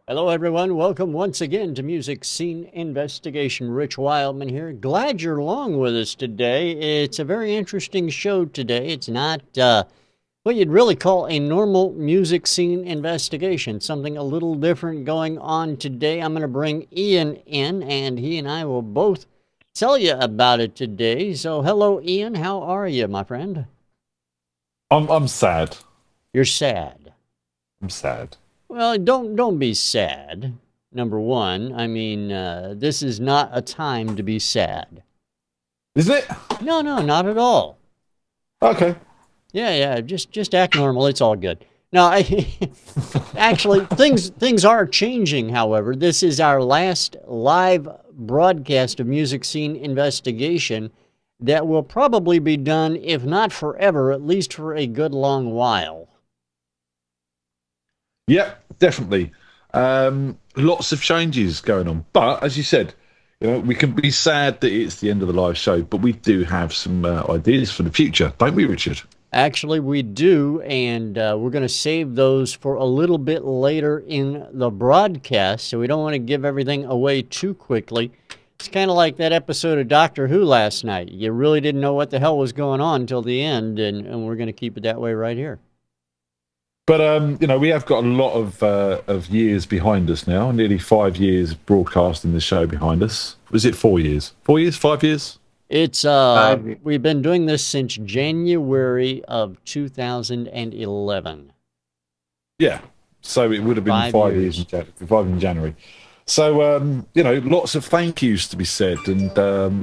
Hello, everyone. Welcome once again to Music Scene Investigation. Rich Wildman here. Glad you're along with us today. It's a very interesting show today. It's not what you'd really call a normal music scene investigation. Something a little different going on today. I'm going to bring Ian in, and he and I will both tell you about it today. So, hello, Ian. How are you, my friend? I'm sad. You're sad. I'm sad. Well, don't be sad. Number one, I mean, this is not a time to be sad. Isn't it? No, not at all. Okay. Yeah, just act normal. It's all good. No, actually, things are changing. However, this is our last live broadcast of Music Scene Investigation that will probably be done, if not forever, at least for a good long while. Yep, definitely. Lots of changes going on. But as you said, we can be sad that it's the end of the live show, but we do have some ideas for the future, don't we, Richard? Actually, we do, and we're going to save those for a little bit later in the broadcast, so we don't want to give everything away too quickly. It's kind of like that episode of Doctor Who last night. You really didn't know what the hell was going on until the end, and we're going to keep it that way right here. But we have got a lot of years behind us now. Nearly 5 years broadcasting the show behind us. Was it 4 years? 4 years? 5 years? It's we've been doing this since January of 2011. Yeah. So it would have been 5 years in January. So lots of thank yous to be said, and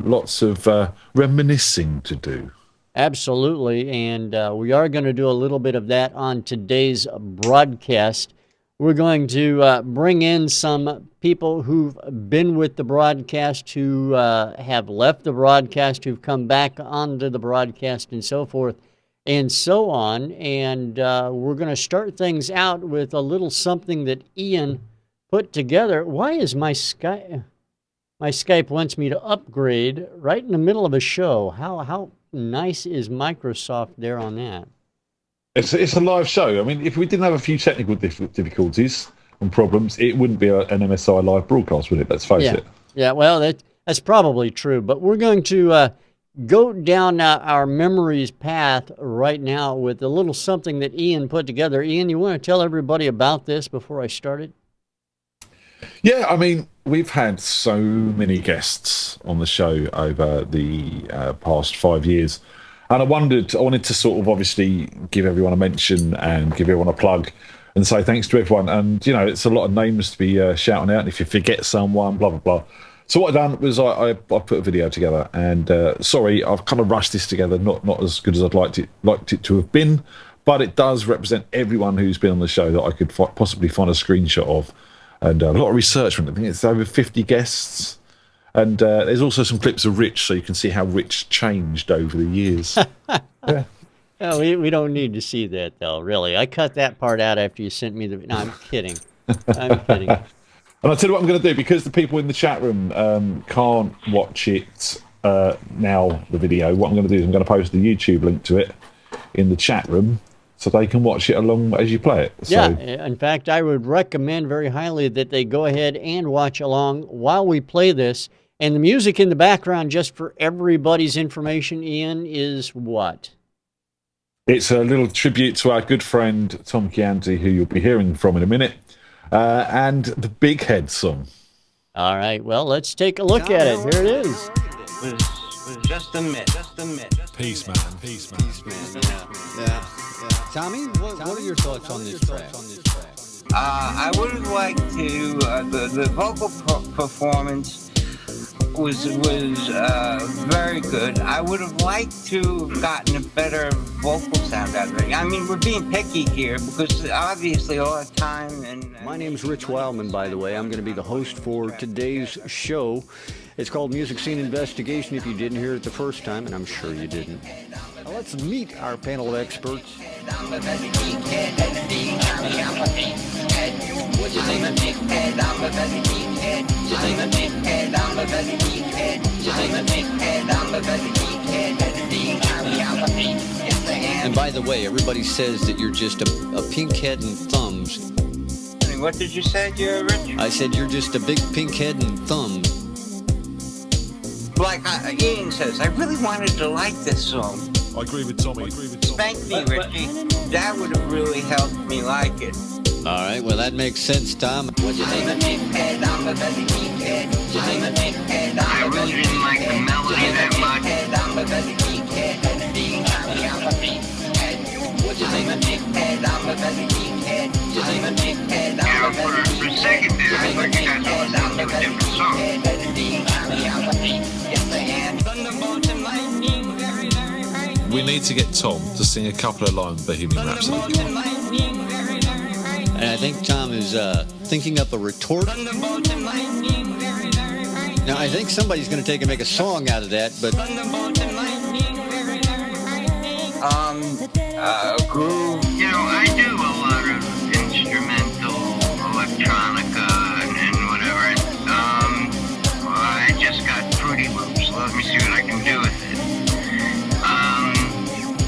lots of reminiscing to do. Absolutely, and we are going to do a little bit of that on today's broadcast. We're going to bring in some people who've been with the broadcast, who have left the broadcast, who've come back onto the broadcast, and so forth and so on. And we're going to start things out with a little something that Ian put together. Why is my Skype wants me to upgrade right in the middle of a show? How nice is Microsoft there on that? It's a live show. I mean, if we didn't have a few technical difficulties and problems, it wouldn't be an MSI live broadcast, would it? Let's face it. Yeah, well, that's probably true. But we're going to go down our memories path right now with a little something that Ian put together. Ian, you want to tell everybody about this before I start it? Yeah, I mean, we've had so many guests on the show over the past 5 years. And I wanted to sort of obviously give everyone a mention and give everyone a plug and say thanks to everyone. And, it's a lot of names to be shouting out. And if you forget someone, blah, blah, blah. So what I've done was I put a video together. And sorry, I've kind of rushed this together, not as good as I'd liked it to have been. But it does represent everyone who's been on the show that I could possibly find a screenshot of. And a lot of research from it. I think it's over 50 guests. And there's also some clips of Rich, so you can see how Rich changed over the years. Yeah. No, we don't need to see that, though, really. I cut that part out after you sent me the... No, I'm kidding. I'm kidding. And I'll tell you what I'm going to do, because the people in the chat room can't watch it now, the video. What I'm going to do is I'm going to post the YouTube link to it in the chat room, so they can watch it along as you play it. Yeah, in fact, I would recommend very highly that they go ahead and watch along while we play this. And the music in the background, just for everybody's information, Ian, is what? It's a little tribute to our good friend Tom Chianti, who you'll be hearing from in a minute, and the Big Head song. All right, well, let's take a look at it. Here it is. Was just a myth. Peace, man. Yeah. Tommy, what are your thoughts on this track? I would like to. The vocal performance was very good. I would have liked to have gotten a better vocal sound out of it. I mean, we're being picky here because obviously all the time. And My name's Rich Wildman, by the way. I'm going to be the host for today's show. It's called Music Scene Investigation, if you didn't hear it the first time, and I'm sure you didn't. Now let's meet our panel of experts. And by the way, everybody says that you're just a pink head and thumbs. me. What did you say, Rich? I said you're just a big pink head and thumb. Like Ian says, I really wanted to like this song. I agree with Tommy. Thank me, Richie. That would have really helped me like it. All right, well, that makes sense, Tom. What's your name? I really didn't like the melody that much. What's your name? Yeah, for a second there, I thought you guys were listening to a different song. We need to get Tom to sing a couple of lines of Bohemian Rhapsody. And I think Tom is thinking up a retort. Now, I think somebody's going to take and make a song out of that, but... Groove. You know, I do a lot of instrumental electronica and whatever. I just got Fruity Loops. Let me see what I can do with it.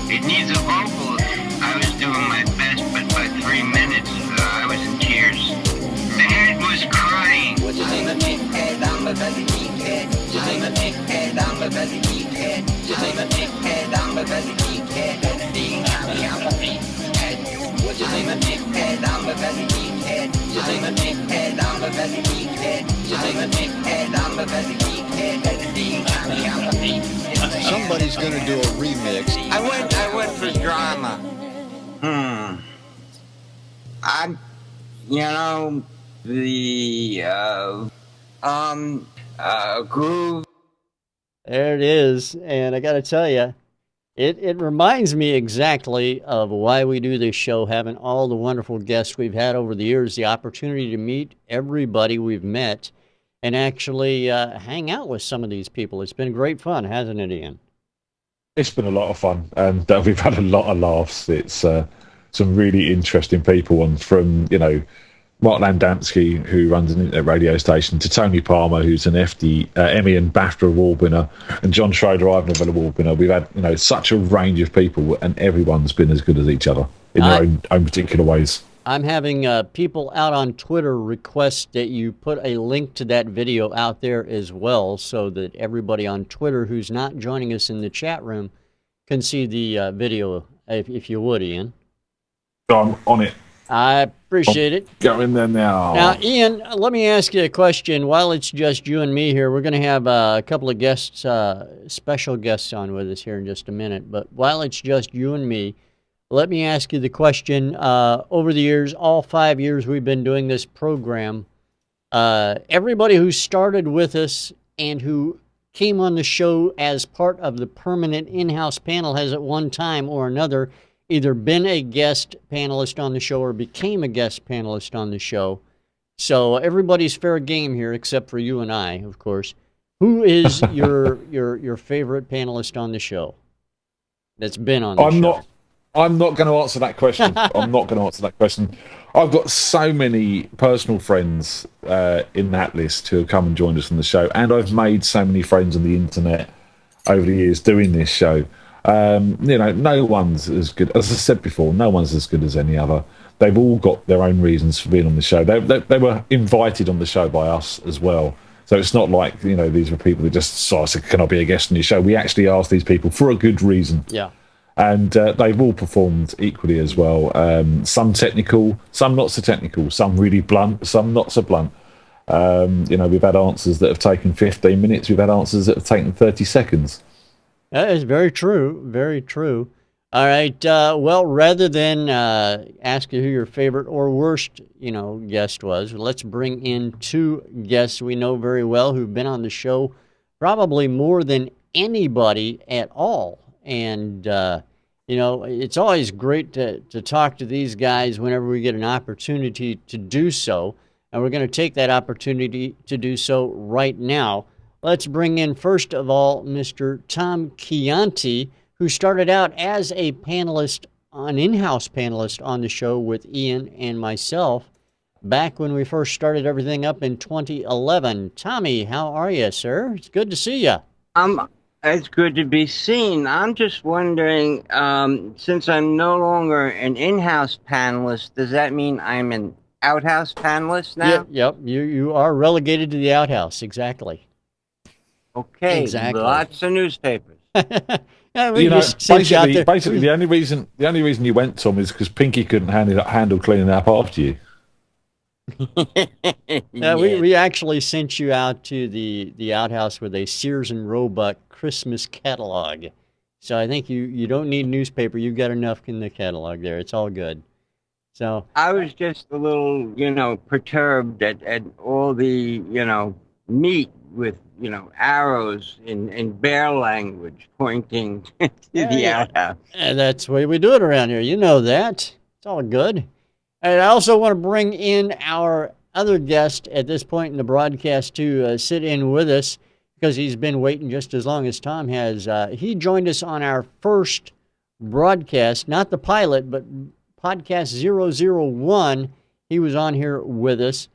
It needs a vocal. I was doing my best, but by 3 minutes, I was in tears. The head was crying. What's your name? I'm a very geek head. I'm a big head. I'm a very geek head. I'm a big head. I'm a very geek head. Being happy, I'm a big head. What's your name? I'm a big head. I'm a very geek head. I'm a big head. I'm a very geek head. I'm a big head. I'm a very geek head. Being happy, I'm a big head. Somebody's going to do a remix. I went for drama. Groove. There it is, and I got to tell you, it reminds me exactly of why we do this show, having all the wonderful guests we've had over the years, the opportunity to meet everybody we've met, and actually hang out with some of these people. It's been great fun, hasn't it, Ian? It's been a lot of fun, and we've had a lot of laughs. It's some really interesting people, and from Mark Landansky, who runs an internet radio station, to Tony Palmer, who's an Emmy and BAFTA award winner, and John Schroeder, Ivor Novello award winner. We've had such a range of people, and everyone's been as good as each other in their own particular ways. I'm having people out on Twitter request that you put a link to that video out there as well, so that everybody on Twitter who's not joining us in the chat room can see the video, if you would, Ian. I'm on it. I appreciate it. Go in there now. Now, Ian, let me ask you a question. While it's just you and me here, we're going to have a couple of guests, special guests on with us here in just a minute. But while it's just you and me, let me ask you the question. Over the years, all 5 years we've been doing this program, everybody who started with us and who came on the show as part of the permanent in-house panel has at one time or another either been a guest panelist on the show or became a guest panelist on the show. So everybody's fair game here, except for you and I, of course. Who is your favorite panelist on the show that's been on the show? I'm not going to answer that question. I'm not going to answer that question. I've got so many personal friends in that list who have come and joined us on the show, and I've made so many friends on the internet over the years doing this show. No one's as good. As I said before, no one's as good as any other. They've all got their own reasons for being on the show. They were invited on the show by us as well. So it's not like, these were people that just said, can I be a guest on your show? We actually asked these people for a good reason. Yeah. And they've all performed equally as well. Some technical, some not so technical, some really blunt, some not so blunt. We've had answers that have taken 15 minutes. We've had answers that have taken 30 seconds. That is very true. Very true. All right. Well, rather than ask you who your favorite or worst, guest was, let's bring in two guests we know very well who've been on the show probably more than anybody at all. And, it's always great to talk to these guys whenever we get an opportunity to do so. And we're going to take that opportunity to do so right now. Let's bring in, first of all, Mr. Tom Chianti, who started out as a panelist, an in-house panelist on the show with Ian and myself back when we first started everything up in 2011. Tommy, how are you, sir? It's good to see you. It's good to be seen. I'm just wondering, since I'm no longer an in-house panelist, does that mean I'm an outhouse panelist Yeah, now? yep. You are relegated to the outhouse. Exactly. Okay, Exactly. lots of newspapers. Yeah, we You know, just sent you out there. basically, the only reason you went, Tom, is because Pinky couldn't handle cleaning up after you. Yeah. We actually sent you out to the outhouse with a Sears and Roebuck Christmas catalog. So I think you don't need newspaper. You've got enough in the catalog there. It's all good. So I was just a little, perturbed at all the, meat with, arrows in bear language pointing to the yeah, outhouse. that's the way we do it around here. You know that. It's all good. And I also want to bring in our other guest at this point in the broadcast to sit in with us because he's been waiting just as long as Tom has. He joined us on our first broadcast, not the pilot, but podcast 001. He was on here with us,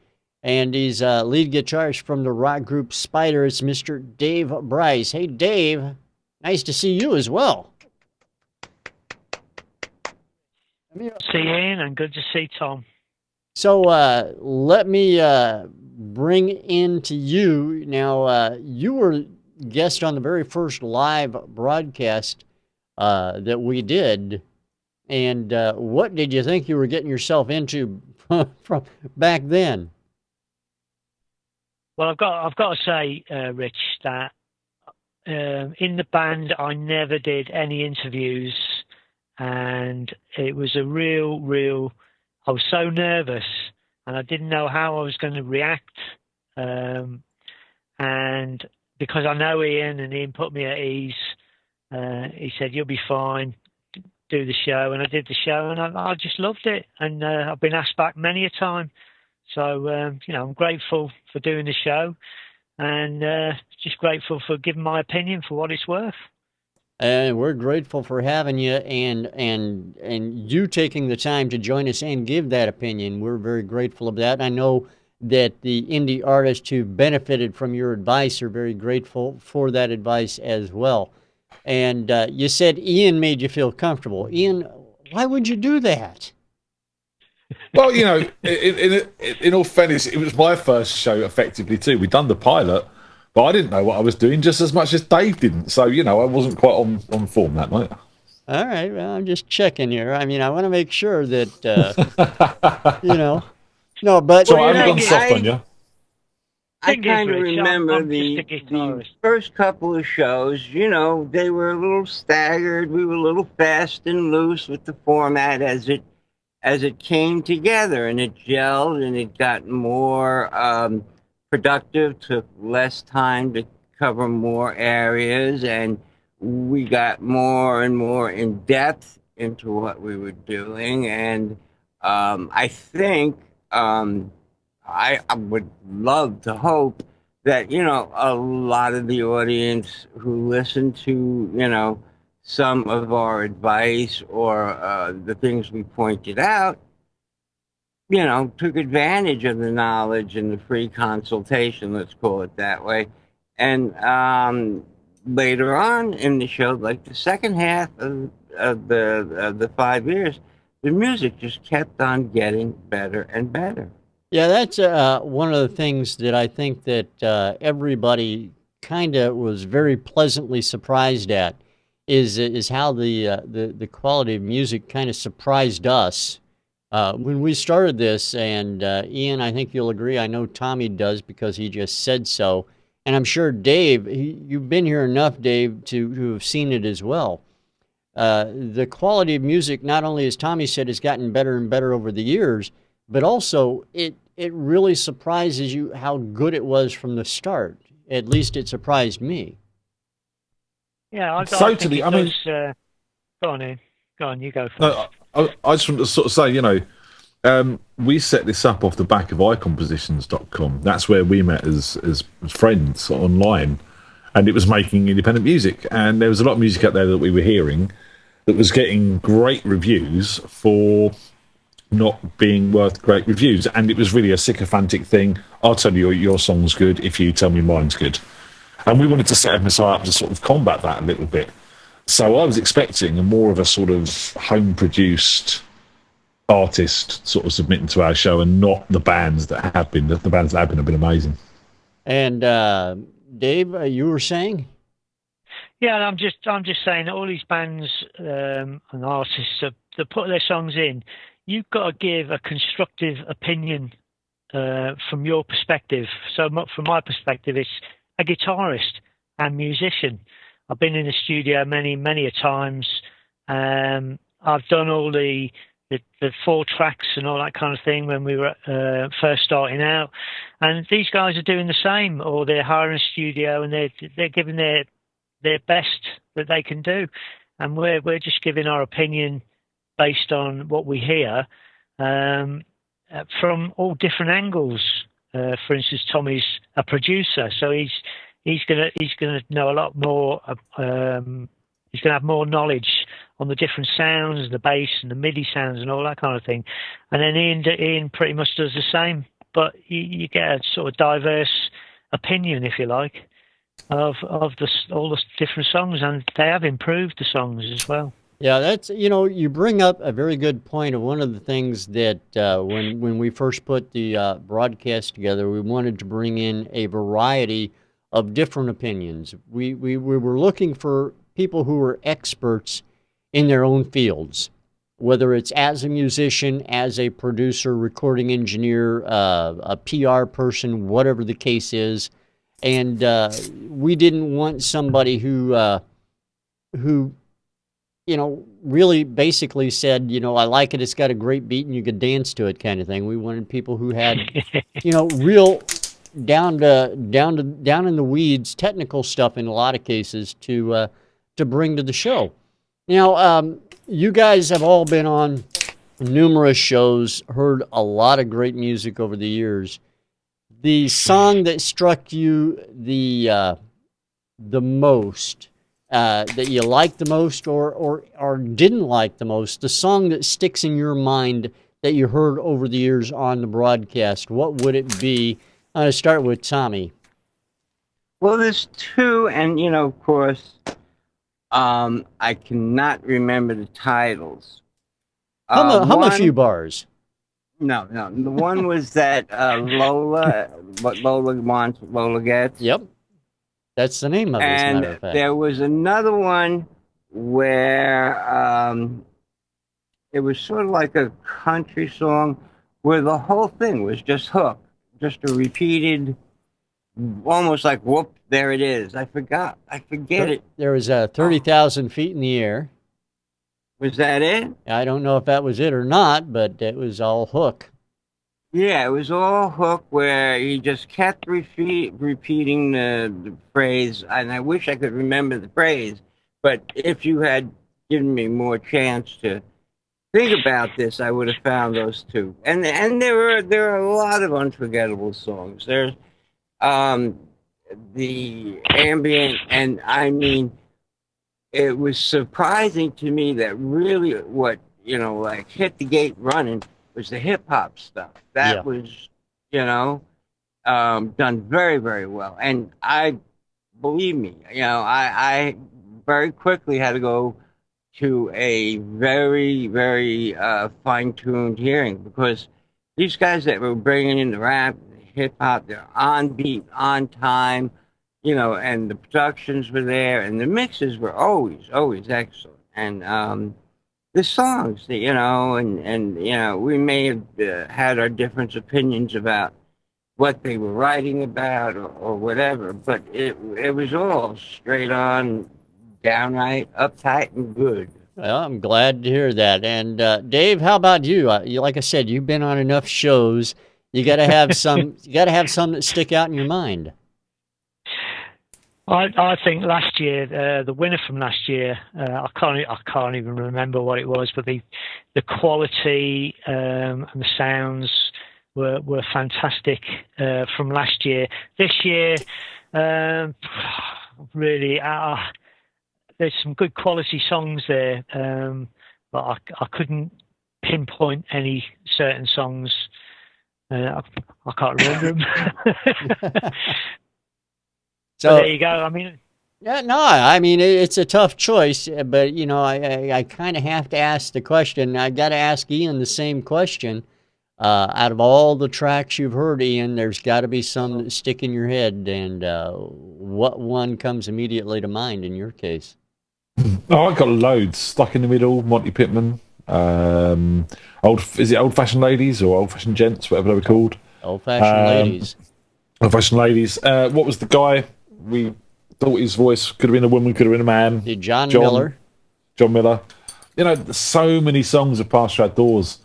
and he's lead guitarist from the rock group Spider. It's Mr. Dave Bryce. Hey, Dave. Nice to see you as well. See Ian and good to see Tom. So let me bring into you now. You were guest on the very first live broadcast that we did, and what did you think you were getting yourself into from back then? Well, I've got to say, Rich, that in the band I never did any interviews, and it was a real. I was so nervous, and I didn't know how I was going to react. And because I know Ian, and Ian put me at ease, he said, "You'll be fine. Do the show," and I did the show, and I just loved it. And I've been asked back many a time, so I'm grateful for doing the show, and just grateful for giving my opinion for what it's worth. And we're grateful for having you and you taking the time to join us and give that opinion. We're very grateful of that. I know that the indie artists who benefited from your advice are very grateful for that advice as well. And you said Ian made you feel comfortable. Ian, why would you do that? Well, in all fairness, it was my first show effectively too. We'd done the pilot, but I didn't know what I was doing just as much as Dave didn't. So, I wasn't quite on form that night. All right. Well, I'm just checking here. I mean, I want to make sure that, No, but... So I haven't gone soft on you. I kind of remember the first couple of shows, they were a little staggered. We were a little fast and loose with the format as it came together, and it gelled, and it got more productive, took less time to cover more areas, and we got more and more in depth into what we were doing. And I think I would love to hope that, a lot of the audience who listened to, some of our advice or the things we pointed out, took advantage of the knowledge and the free consultation, let's call it that way. And later on in the show, like the second half of the 5 years, the music just kept on getting better and better. Yeah, that's one of the things that I think that everybody kind of was very pleasantly surprised at is how the quality of music kind of surprised us. When we started this, and Ian, I think you'll agree, I know Tommy does because he just said so, and I'm sure Dave, you've been here enough, Dave, to have seen it as well. The quality of music, not only as Tommy said, has gotten better and better over the years, but also it really surprises you how good it was from the start. At least it surprised me. Yeah, totally. Go on, Ian. Go on, you go first. No, I just want to sort of say, we set this up off the back of iCompositions.com. That's where we met as friends online, and it was making independent music. And there was a lot of music out there that we were hearing that was getting great reviews for not being worth great reviews. And it was really a sycophantic thing. I'll tell you your song's good if you tell me mine's good. And we wanted to set MSI up to sort of combat that a little bit. So I was expecting more of a sort of home-produced artists sort of submitting to our show, and not the bands that have been. The bands that have been amazing. And Dave, you were saying? Yeah, I'm just saying that all these bands and artists that put their songs in, you've got to give a constructive opinion from your perspective. So from my perspective, it's a guitarist and musician. I've been in the studio many a times. I've done all the 4 tracks and all that kind of thing when we were first starting out, and these guys are doing the same, or they're hiring a studio and they're giving their best that they can do, and we're just giving our opinion based on what we hear from all different angles. For instance, Tommy's a producer, so he's gonna know a lot more. He's gonna have more knowledge on the different sounds, the bass and the MIDI sounds and all that kind of thing. And then Ian pretty much does the same, but you get a sort of diverse opinion, if you like, of all the different songs, and they have improved the songs as well. Yeah, that's, you bring up a very good point. Of one of the things that when we first put the broadcast together, we wanted to bring in a variety of different opinions. We were looking for people who were experts in their own fields, whether it's as a musician, as a producer, recording engineer, a PR person, whatever the case is. And we didn't want somebody who really basically said, I like it, it's got a great beat and you could dance to it kind of thing. We wanted people who had, real down in the weeds, technical stuff in a lot of cases to bring to the show. Now, you guys have all been on numerous shows, heard a lot of great music over the years. The song that struck you the most, that you liked the most, or didn't like the most, the song that sticks in your mind that you heard over the years on the broadcast, what would it be? I'm going to start with Tommy. Well, there's 2, and of course, I cannot remember the titles. Hum a few bars. No. The one was that Lola, what Lola wants, Lola gets. Yep. That's the name of it, as a matter of fact. There was another one where it was sort of like a country song where the whole thing was just hook, just a repeated, almost like, whoop, there it is. I forget it. There was 30,000 feet in the air. Was that it? I don't know if that was it or not, but it was all hook. Yeah, it was all hook where he just kept repeating the phrase, and I wish I could remember the phrase, but if you had given me more chance to think about this, I would have found those 2. And there are a lot of unforgettable songs. There's the ambient, and I mean, it was surprising to me that really what, like hit the gate running was the hip hop stuff. That was, done very, very well. And believe me, I very quickly had to go to a very, very fine-tuned hearing, because these guys that were bringing in the rap, hip hop, they're on beat, on time, and the productions were there, and the mixes were always excellent. And the songs, and we may have had our different opinions about what they were writing about or whatever, but it was all straight on, downright uptight and good. Well, I'm glad to hear that. And Dave, how about you? Like I said, you've been on enough shows. You got to have some. You got to have some that stick out in your mind. I think last year, the winner from last year, I can't even remember what it was, but the quality and the sounds were fantastic from last year. This year, really, there's some good quality songs there, but I couldn't pinpoint any certain songs. I can't remember them. So there you go. I mean, Yeah, no, I mean it's a tough choice, but you know, I kind of have to ask the question. I got to ask Ian the same question. Out of all the tracks you've heard, Ian, there's got to be some that stick in your head, and what one comes immediately to mind in your case? Oh, I got loads. Stuck in the Middle, Monty Pittman. Is it Old Fashioned Ladies or Old Fashioned Gents, whatever they were called? Old-fashioned Um, ladies. Old Fashioned Ladies. What was the guy? We thought his voice could have been a woman, could have been a man. The John John Miller. John Miller. You know, so many songs have passed through our doors,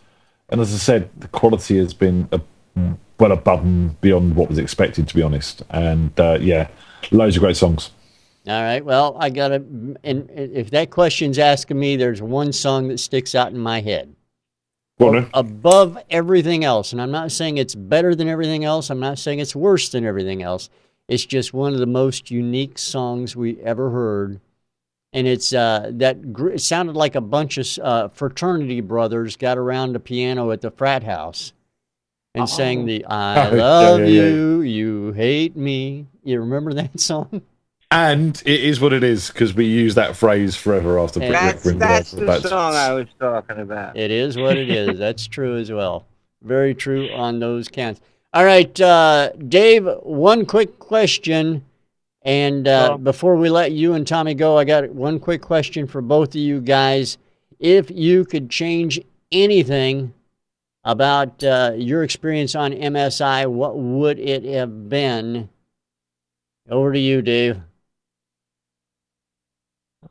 and as I said, the quality has been well above and beyond what was expected, to be honest. And yeah, loads of great songs. All right. Well, I got to, and if that question's asking me, there's one song that sticks out in my head. Go on, then. Above everything else. And I'm not saying it's better than everything else. I'm not saying it's worse than everything else. It's just one of the most unique songs we ever heard. And it's it sounded like a bunch of fraternity brothers got around the piano at the frat house and sang the I love you, you hate me. You remember that song? And it is what it is, because we use that phrase forever after That's That's the song I was talking about. It is what it is. That's true as well. Very true on those counts. All right, Dave, one quick question. And before we let you and Tommy go, I got one quick question for both of you guys. If you could change anything about your experience on MSI, what would it have been? Over to you, Dave.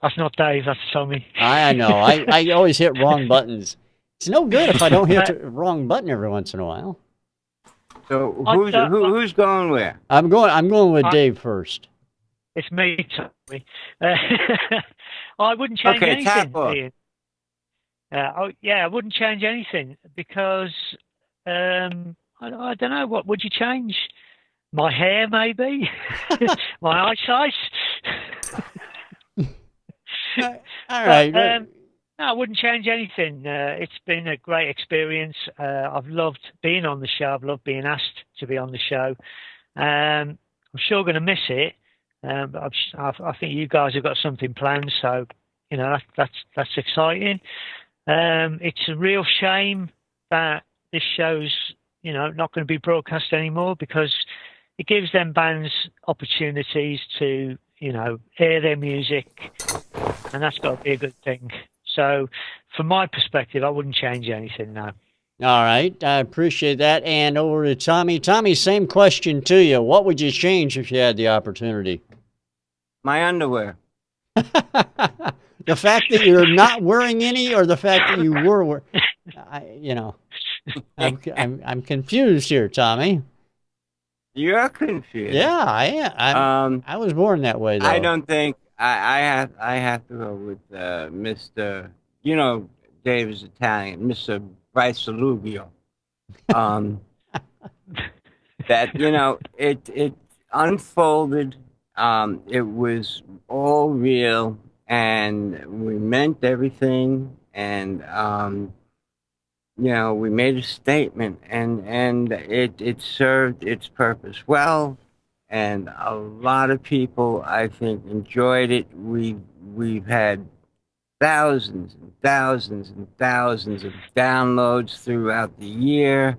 That's not Dave, that's Tommy. I know. I always hit wrong buttons. It's no good if I don't hit the wrong button every once in a while. So who's going where? I'm going with Dave first. It's me, Tommy. I wouldn't change anything, Ian. I wouldn't change anything because I don't know. What would you change? My hair, maybe. My eyesight. All right. No, I wouldn't change anything. It's been a great experience. I've loved being on the show. I've loved being asked to be on the show. I'm sure going to miss it. But I think you guys have got something planned, so you know that's exciting. It's a real shame that this show's not going to be broadcast anymore, because it gives them bands opportunities to air their music, and that's got to be a good thing. So, from my perspective, I wouldn't change anything now. All right, I appreciate that. And over to Tommy. Tommy, same question to you. What would you change if you had the opportunity? My underwear. The fact that you're not wearing any, or the fact that you were I'm confused here, Tommy. You're confused. Yeah, I am. I was born that way, though. I don't think I have to go with Mr. Dave is Italian, Mr. Bryce Salugio. That it unfolded. It was all real, and we meant everything, and we made a statement, and it served its purpose well, and a lot of people, I think, enjoyed it. We've had thousands and thousands and thousands of downloads throughout the year.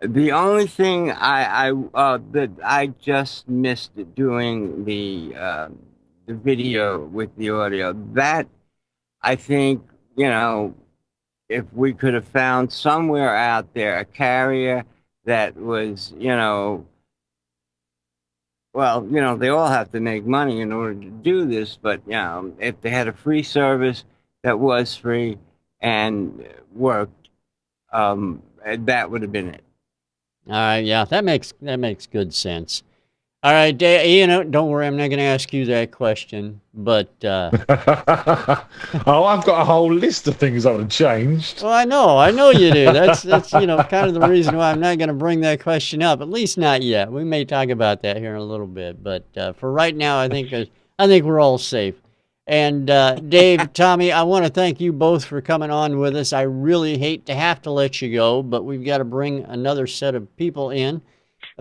The only thing that I just missed doing the video with the audio, that I think, if we could have found somewhere out there a carrier that was, they all have to make money in order to do this, but, if they had a free service that was free and worked, that would have been it. All right, yeah, that makes good sense. All right, Dave, don't worry, I'm not going to ask you that question, but... I've got a whole list of things I would have changed. Well, I know you do. That's kind of the reason why I'm not going to bring that question up, at least not yet. We may talk about that here in a little bit, but for right now, I think we're all safe. And Dave, Tommy, I want to thank you both for coming on with us. I really hate to have to let you go, but we've got to bring another set of people in.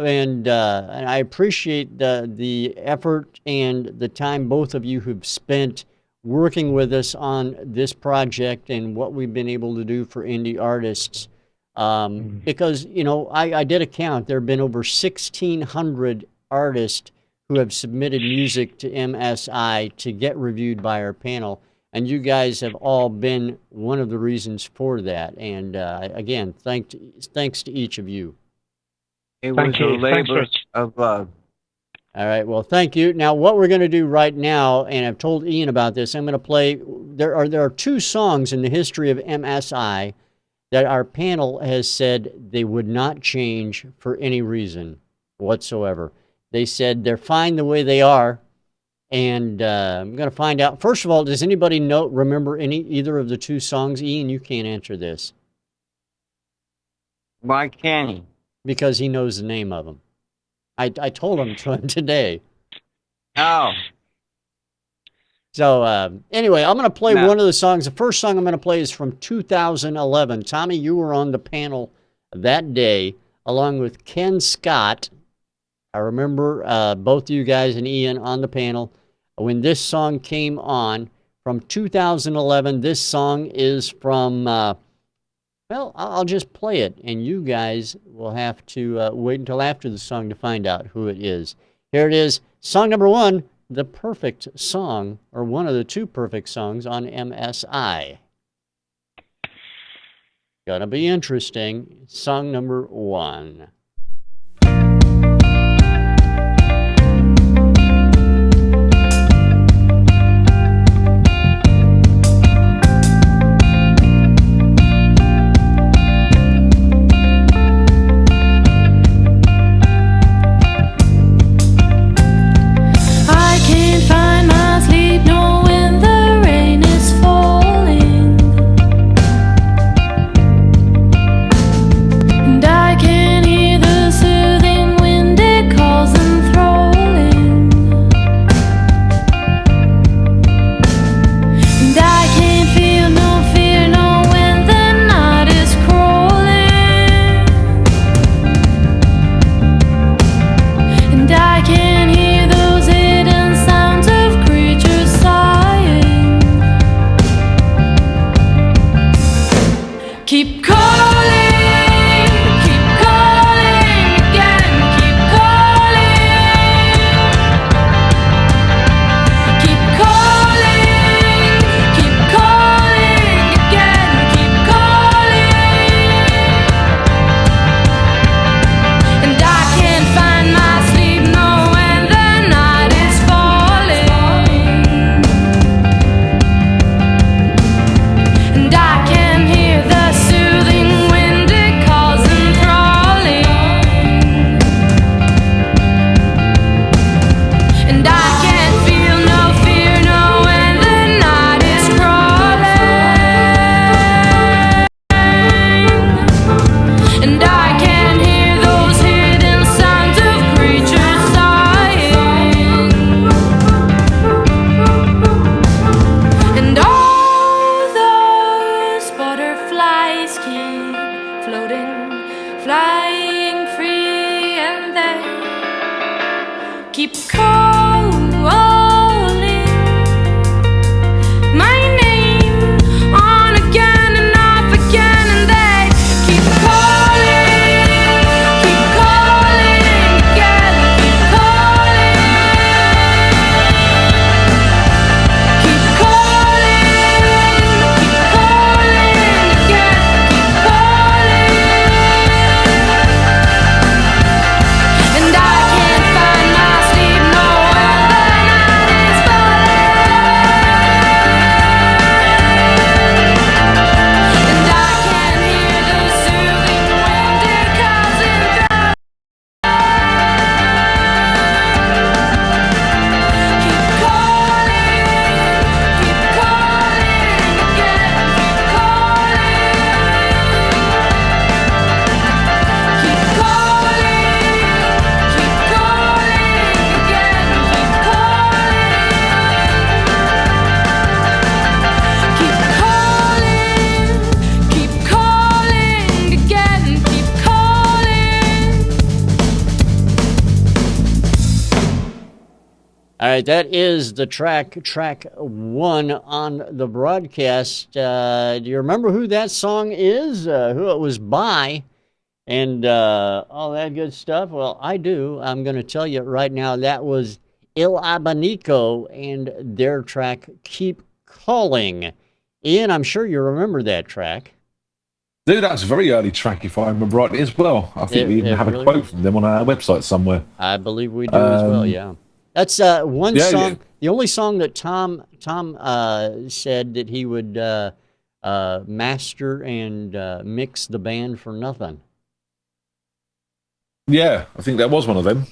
and I appreciate the effort and the time both of you have spent working with us on this project and what we've been able to do for indie artists. Because, you know, I did a count. There have been over 1,600 artists who have submitted music to MSI to get reviewed by our panel. And you guys have all been one of the reasons for that. And again, thanks to each of you. It Thank was you. a Thanks, labor Rich. of love. All right, well, thank you. Now, what we're going to do right now, and I've told Ian about this, I'm going to play, there are two songs in the history of MSI that our panel has said they would not change for any reason whatsoever. They said they're fine the way they are, and I'm going to find out. First of all, does anybody remember either of the two songs? Ian, you can't answer this. Why can't he? Because he knows the name of them. I told him to him today. Oh, So anyway, I'm going to play No. one of the songs. The first song I'm going to play is from 2011. Tommy, you were on the panel that day along with Ken Scott. I remember both you guys and Ian on the panel when this song came on from 2011. This song is from, well, I'll just play it, and you guys will have to wait until after the song to find out who it is. Here it is, song number one, the perfect song, or one of the two perfect songs on MSI. Gonna be interesting. Song number one. I can't find my sleep knowing the rain is falling, and I can hear the soothing wind, it calls enthralling, and I can't feel no fear knowing the night is crawling, and I can hear those hidden sounds of creatures sighing. Keep calling again, keep calling. Keep calling again, keep calling. And I can't find my sleep knowing the night is falling, and I can hear the soothing wind, it calls enthralling, and I can't feel no fear knowing the night is crawling, and I can hear those hidden sounds of creatures sighing, and all those butterflies keep floating, flying free, and they keep calling my name on again and off again, and they keep calling again, keep calling again, keep calling, and I can't find my sleep knowing the All right, that is the track one on the broadcast. Do you remember who that song is, who it was by, and all that good stuff? Well, I do. I'm going to tell you right now, that was Il Abanico and their track, Keep Calling. Ian, I'm sure you remember that track. Dude, that's a very early track, if I remember rightly, as well. I think we even have really a quote from them on our website somewhere. I believe we do as well, yeah. That's one song, yeah. The only song that Tom said that he would master and mix the band for nothing. Yeah, I think that was one of them.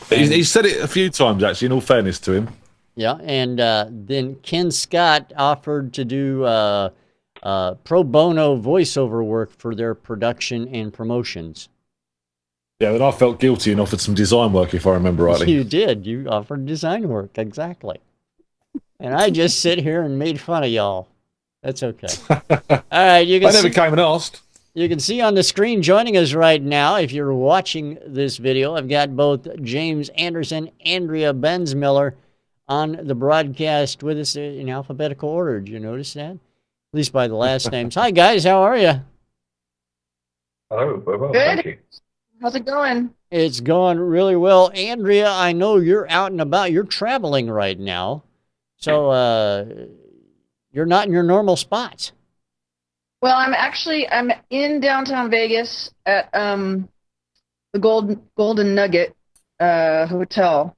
He said it a few times, actually, in all fairness to him. Yeah, and then Ken Scott offered to do pro bono voiceover work for their production and promotions. Yeah, then I felt guilty and offered some design work, if I remember rightly. You did. You offered design work, exactly. And I just sit here and made fun of y'all. That's okay. All right, you can. I never came and asked. You can see on the screen joining us right now, if you're watching this video, I've got both James Anderson, Andrea Bensmiller on the broadcast with us in alphabetical order. Did you notice that? At least by the last names. Hi, guys. How are you? Hello. Well, Good. thank you. How's it going? It's going really well. Andrea, I know you're out and about. You're traveling right now. So you're not in your normal spots. Well, I'm in downtown Vegas at the Golden Nugget hotel.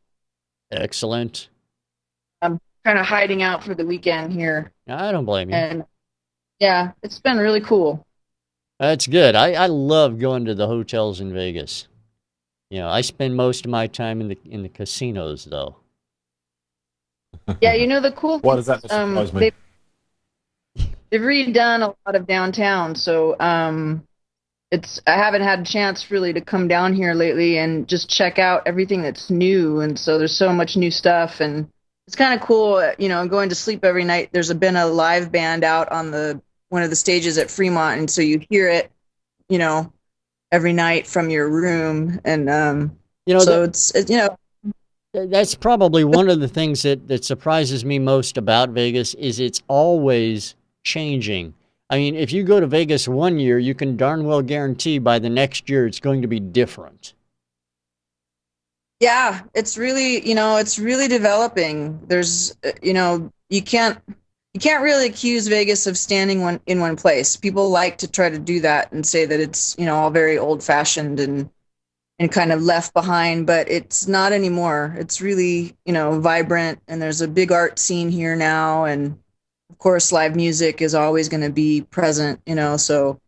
Excellent. I'm kind of hiding out for the weekend here. I don't blame you. And yeah, it's been really cool. That's good. I love going to the hotels in Vegas. You know, I spend most of my time in the casinos, though. Yeah, you know the cool thing. Why does that surprise me? They've redone a lot of downtown, so I haven't had a chance really to come down here lately and just check out everything that's new. And so there's so much new stuff, and it's kind of cool. You know, going to sleep every night. There's been a live band out on one of the stages at Fremont, and so you hear it, you know, every night from your room. And you know, so it's you know. That's probably one of the things that surprises me most about Vegas is it's always changing. I mean, if you go to Vegas one year, you can darn well guarantee by the next year it's going to be different. Yeah, it's really developing. There's, you know, you can't really accuse Vegas of standing in one place. People like to try to do that and say that it's, you know, all very old fashioned and kind of left behind, but it's not anymore. It's really, you know, vibrant, and there's a big art scene here now, and of course live music is always going to be present, you know, so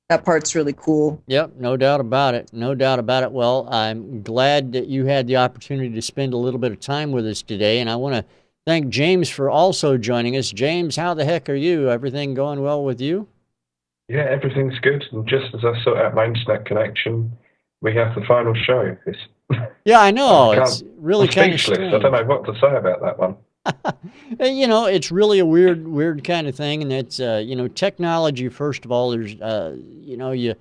that part's really cool. Yep, no doubt about it. No doubt about it. Well, I'm glad that you had the opportunity to spend a little bit of time with us today, and I want to thank James for also joining us. James, how the heck are you? Everything going well with you? Yeah, everything's good. And just as I sort out my internet connection, we have the final show. Yeah, I know. It's really kind of strange. I don't know what to say about that one. You know, it's really a weird kind of thing, and it's you know, technology. First of all, there's you know, you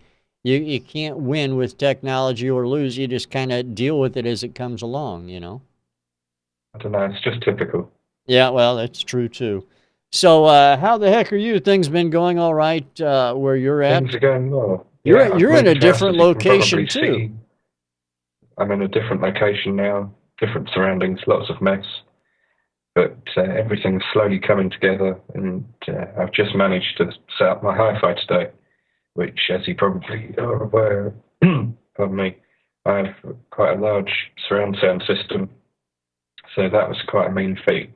can't win with technology or lose. You just kind of deal with it as it comes along. You know. I don't know. It's just typical. Yeah, well, that's true too. So, how the heck are you? Things been going all right where you're at? Things are going well. You're in a different location too. I'm in a different location now, different surroundings, lots of mess, but everything's slowly coming together, and I've just managed to set up my hi-fi today, which, as you probably are aware, pardon me, I have quite a large surround sound system, so that was quite a mean feat.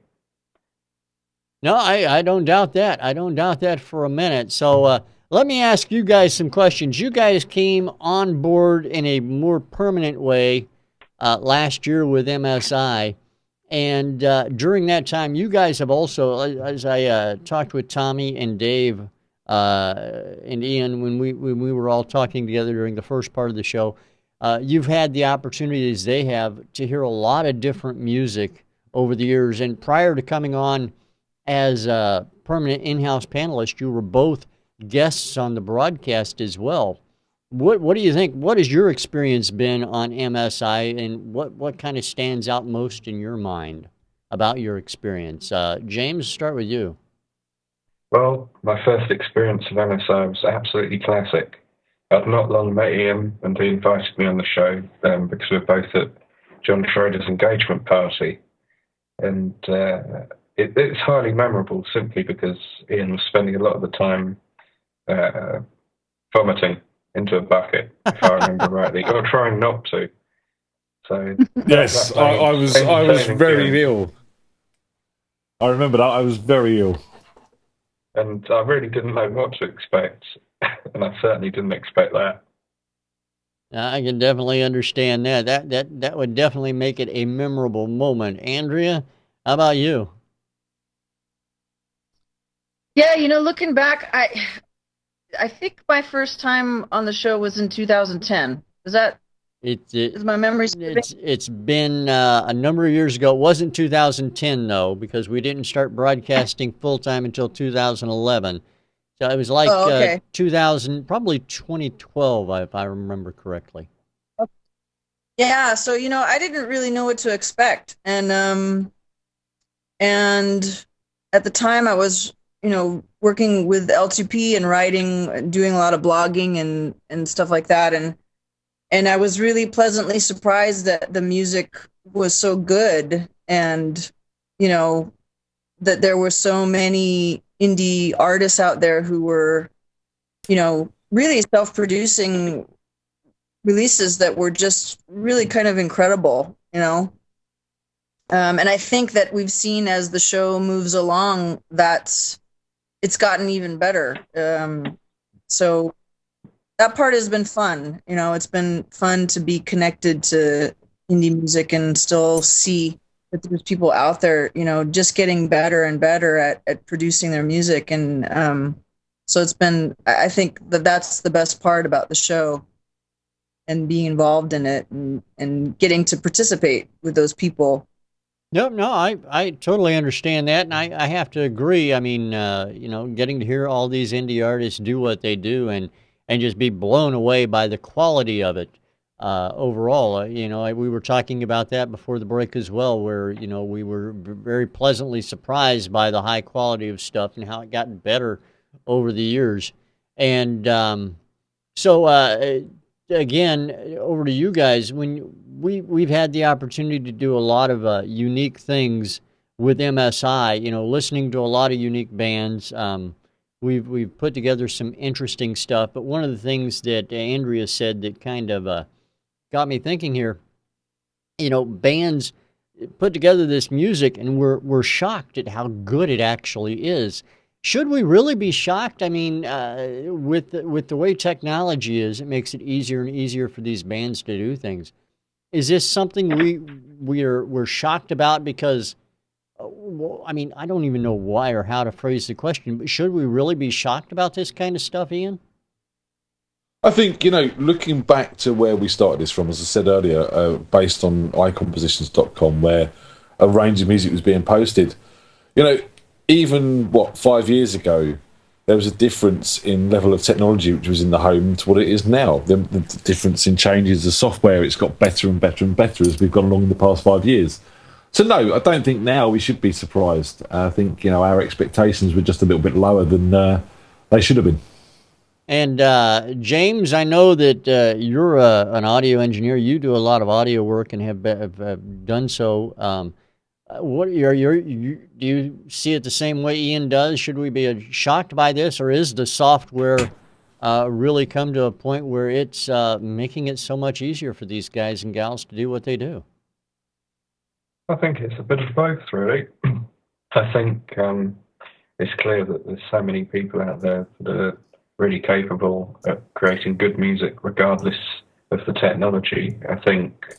No, I don't doubt that. I don't doubt that for a minute. So let me ask you guys some questions. You guys came on board in a more permanent way last year with MSI. And during that time, you guys have also, as I talked with Tommy and Dave and Ian when we were all talking together during the first part of the show, you've had the opportunities they have to hear a lot of different music over the years. And prior to coming on as a permanent in-house panelist, you were both guests on the broadcast as well. What do you think? What has your experience been on MSI, and what kind of stands out most in your mind about your experience? James, start with you. Well, my first experience of MSI was absolutely classic. I'd not long met Ian, and he invited me on the show because we were both at John Schroeder's engagement party. And it's highly memorable simply because Ian was spending a lot of the time vomiting into a bucket, if I remember rightly, or trying not to. So yes, I was very ill. I remember that I was very ill, and I really didn't know what to expect, and I certainly didn't expect that. I can definitely understand that. That would definitely make it a memorable moment. Andrea, how about you? Yeah, looking back, I think my first time on the show was in 2010. Is my memory? It's been a number of years ago. It wasn't 2010 though, because we didn't start broadcasting full time until 2011. So it was like 2000, probably 2012, if I remember correctly. Yeah, so I didn't really know what to expect, and at the time I was working with L2P and writing, doing a lot of blogging and stuff like that, and I was really pleasantly surprised that the music was so good, and that there were so many indie artists out there who were really self-producing releases that were just really kind of incredible, and I think that we've seen as the show moves along that it's gotten even better. So that part has been fun. It's been fun to be connected to indie music and still see that there's people out there, just getting better and better at producing their music. And so I think that's the best part about the show and being involved in it and getting to participate with those people. No, I totally understand that, and I have to agree. I mean, getting to hear all these indie artists do what they do and just be blown away by the quality of it overall. We were talking about that before the break as well, where, we were very pleasantly surprised by the high quality of stuff and how it gotten better over the years. And so again, over to you guys. When we've had the opportunity to do a lot of unique things with MSI, listening to a lot of unique bands. We've put together some interesting stuff, but one of the things that Andrea said that kind of got me thinking here, bands put together this music and we're shocked at how good it actually is. Should we really be shocked? I mean, with the way technology is, it makes it easier and easier for these bands to do things. Is this something we're shocked about? Because, I mean, I don't even know why or how to phrase the question, but should we really be shocked about this kind of stuff, Ian? I think, looking back to where we started this from, as I said earlier, based on iCompositions.com, where a range of music was being posted, even 5 years ago, there was a difference in level of technology which was in the home to what it is now. The difference in changes, the software, it's got better and better and better as we've gone along in the past 5 years. So no, I don't think now we should be surprised. I think, our expectations were just a little bit lower than they should have been. And James, I know that you're an audio engineer. You do a lot of audio work and have done so. Do you see it the same way Ian does? Should we be shocked by this, or is the software really come to a point where it's making it so much easier for these guys and gals to do what they do? I think it's a bit of both, really. I think it's clear that there's so many people out there that are really capable at creating good music, regardless of the technology. I think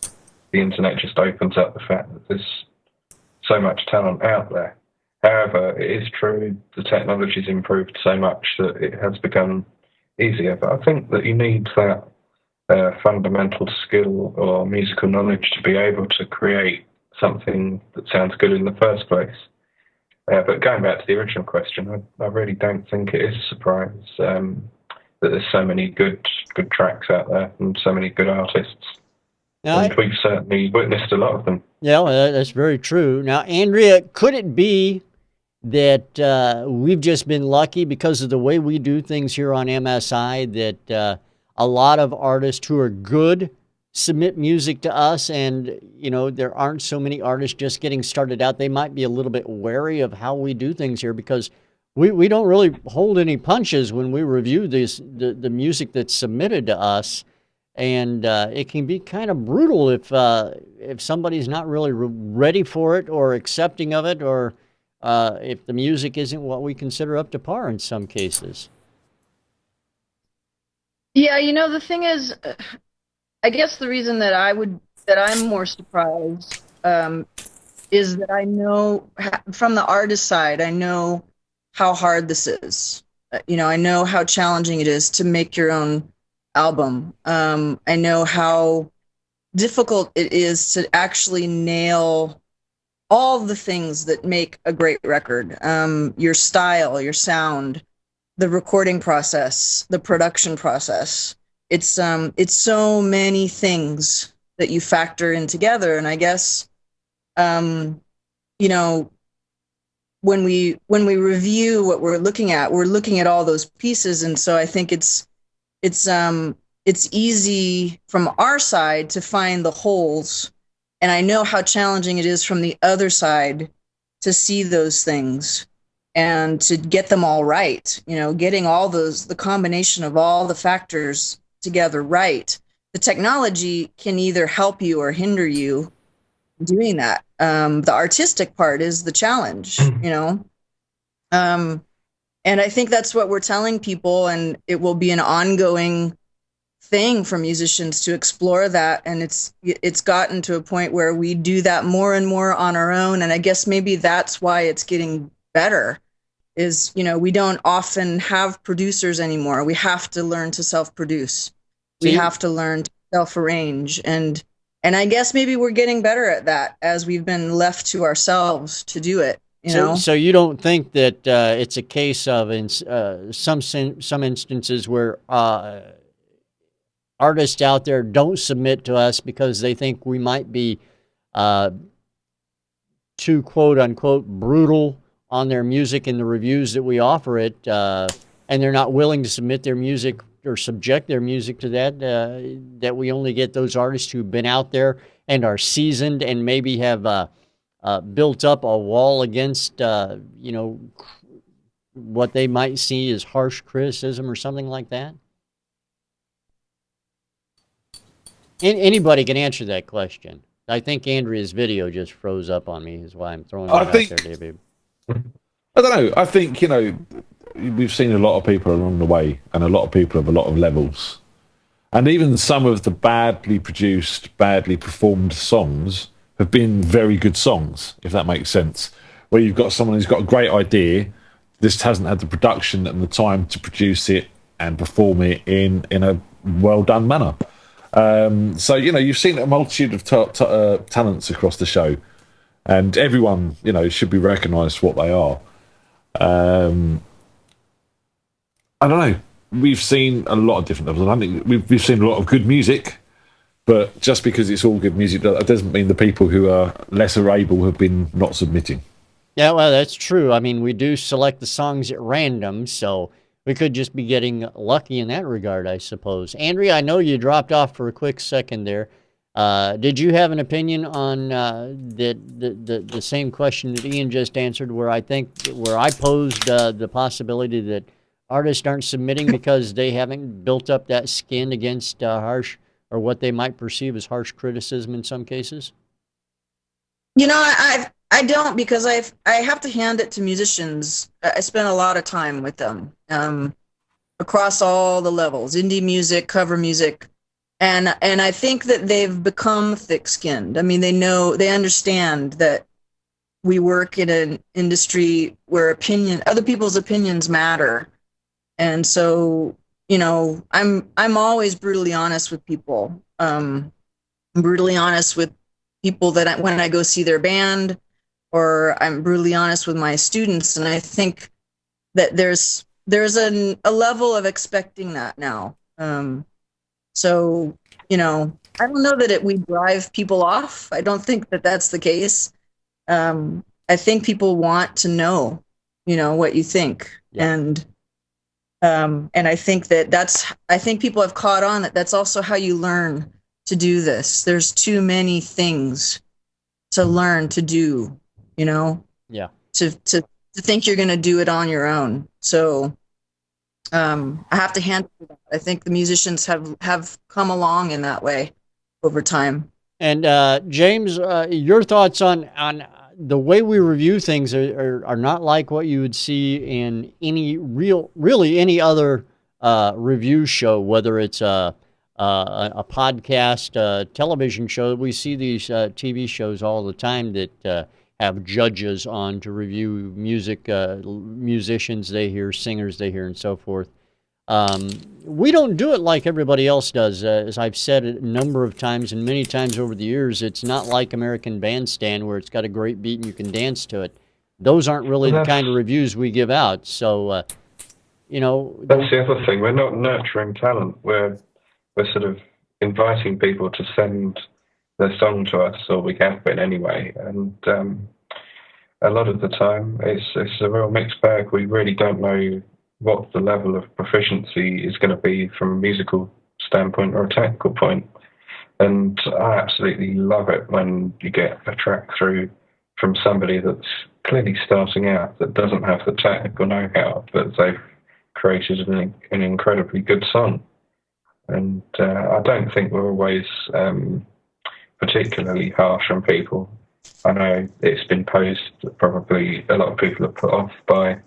the internet just opens up the fact that there's so much talent out there. However, it is true the technology's improved so much that it has become easier. But I think that you need that fundamental skill or musical knowledge to be able to create something that sounds good in the first place. But going back to the original question, I really don't think it is a surprise that there's so many good good tracks out there and so many good artists. Now, And we've certainly witnessed a lot of them. yeah, well, that's very true. Now, Andrea, could it be that we've just been lucky because of the way we do things here on MSI that a lot of artists who are good submit music to us, and there aren't so many artists just getting started out. They might be a little bit wary of how we do things here because we don't really hold any punches when we review the music that's submitted to us, and it can be kind of brutal if somebody's not really ready for it or accepting of it, or if the music isn't what we consider up to par in some cases. Yeah, the thing is, I guess the reason that I'm more surprised is that I know from the artist side, I know how hard this is. I know how challenging it is to make your own album. I know how difficult it is to actually nail all the things that make a great record. Your style, your sound, the recording process, the production process. It's so many things that you factor in together. And I guess, when we review what we're looking at all those pieces. And so I think it's easy from our side to find the holes. And I know how challenging it is from the other side to see those things and to get them all right. Getting the combination of all the factors together right. The technology can either help you or hinder you doing that. The artistic part is the challenge, and I think that's what we're telling people, and it will be an ongoing thing for musicians to explore that. And it's gotten to a point where we do that more and more on our own, and I guess maybe that's why it's getting better. Is we don't often have producers anymore. We have to learn to self-produce. We have to learn to self-arrange, and I guess maybe we're getting better at that as we've been left to ourselves to do it. So you don't think that it's a case of in some instances where artists out there don't submit to us because they think we might be too quote unquote brutal on their music in the reviews that we offer it, and they're not willing to submit their music or subject their music to that we only get those artists who've been out there and are seasoned and maybe have built up a wall against what they might see as harsh criticism or something like that? Anybody can answer that question. I think Andrea's video just froze up on me, is why I'm throwing it out there, David. I don't know. I think, we've seen a lot of people along the way, and a lot of people of a lot of levels. And even some of the badly produced, badly performed songs have been very good songs, if that makes sense. Where you've got someone who's got a great idea, just hasn't had the production and the time to produce it and perform it in a well-done manner. So, you've seen a multitude of talents across the show, and everyone, should be recognised for what they are. I don't know. We've seen a lot of different levels. I think we've seen a lot of good music, but just because it's all good music, that doesn't mean the people who are lesser able have been not submitting. Yeah, well, that's true. I mean, we do select the songs at random, so we could just be getting lucky in that regard, I suppose. Andrea, I know you dropped off for a quick second there. Did you have an opinion on the same question that Ian just answered, where I posed the possibility that artists aren't submitting because they haven't built up that skin against harsh, or what they might perceive as harsh criticism in some cases? I don't, because I have to hand it to musicians. I spend a lot of time with them across all the levels: indie music, cover music, and I think that they've become thick-skinned. I mean, they understand that we work in an industry where other people's opinions matter. And so, I'm always brutally honest with people. I'm brutally honest with people when I go see their band, or I'm brutally honest with my students. And I think that there's a level of expecting that now. So, I don't know that we drive people off. I don't think that that's the case. I think people want to know, what you think. Yeah. And I think I think people have caught on that that's also how you learn to do this. There's too many things to learn to do, Yeah. to think you're going to do it on your own. So, I have to hand it. I think the musicians have come along in that way over time. And James, your thoughts on the way we review things are not like what you would see in really any other review show, whether it's a podcast, a television show. We see these TV shows all the time that have judges on to review music, musicians they hear, singers they hear, and so forth. We don't do it like everybody else does. As I've said a number of times and many times over the years, it's not like American Bandstand where it's got a great beat and you can dance to it. Those aren't really the kind of reviews we give out. So, that's the other thing. We're not nurturing talent. We're sort of inviting people to send their song to us, or we have been anyway. And a lot of the time, it's a real mixed bag. We really don't know what the level of proficiency is going to be from a musical standpoint or a technical point. And I absolutely love it when you get a track through from somebody that's clearly starting out, that doesn't have the technical know-how, but they've created an incredibly good song. And I don't think we're always particularly harsh on people. I know it's been posed that probably a lot of people are put off by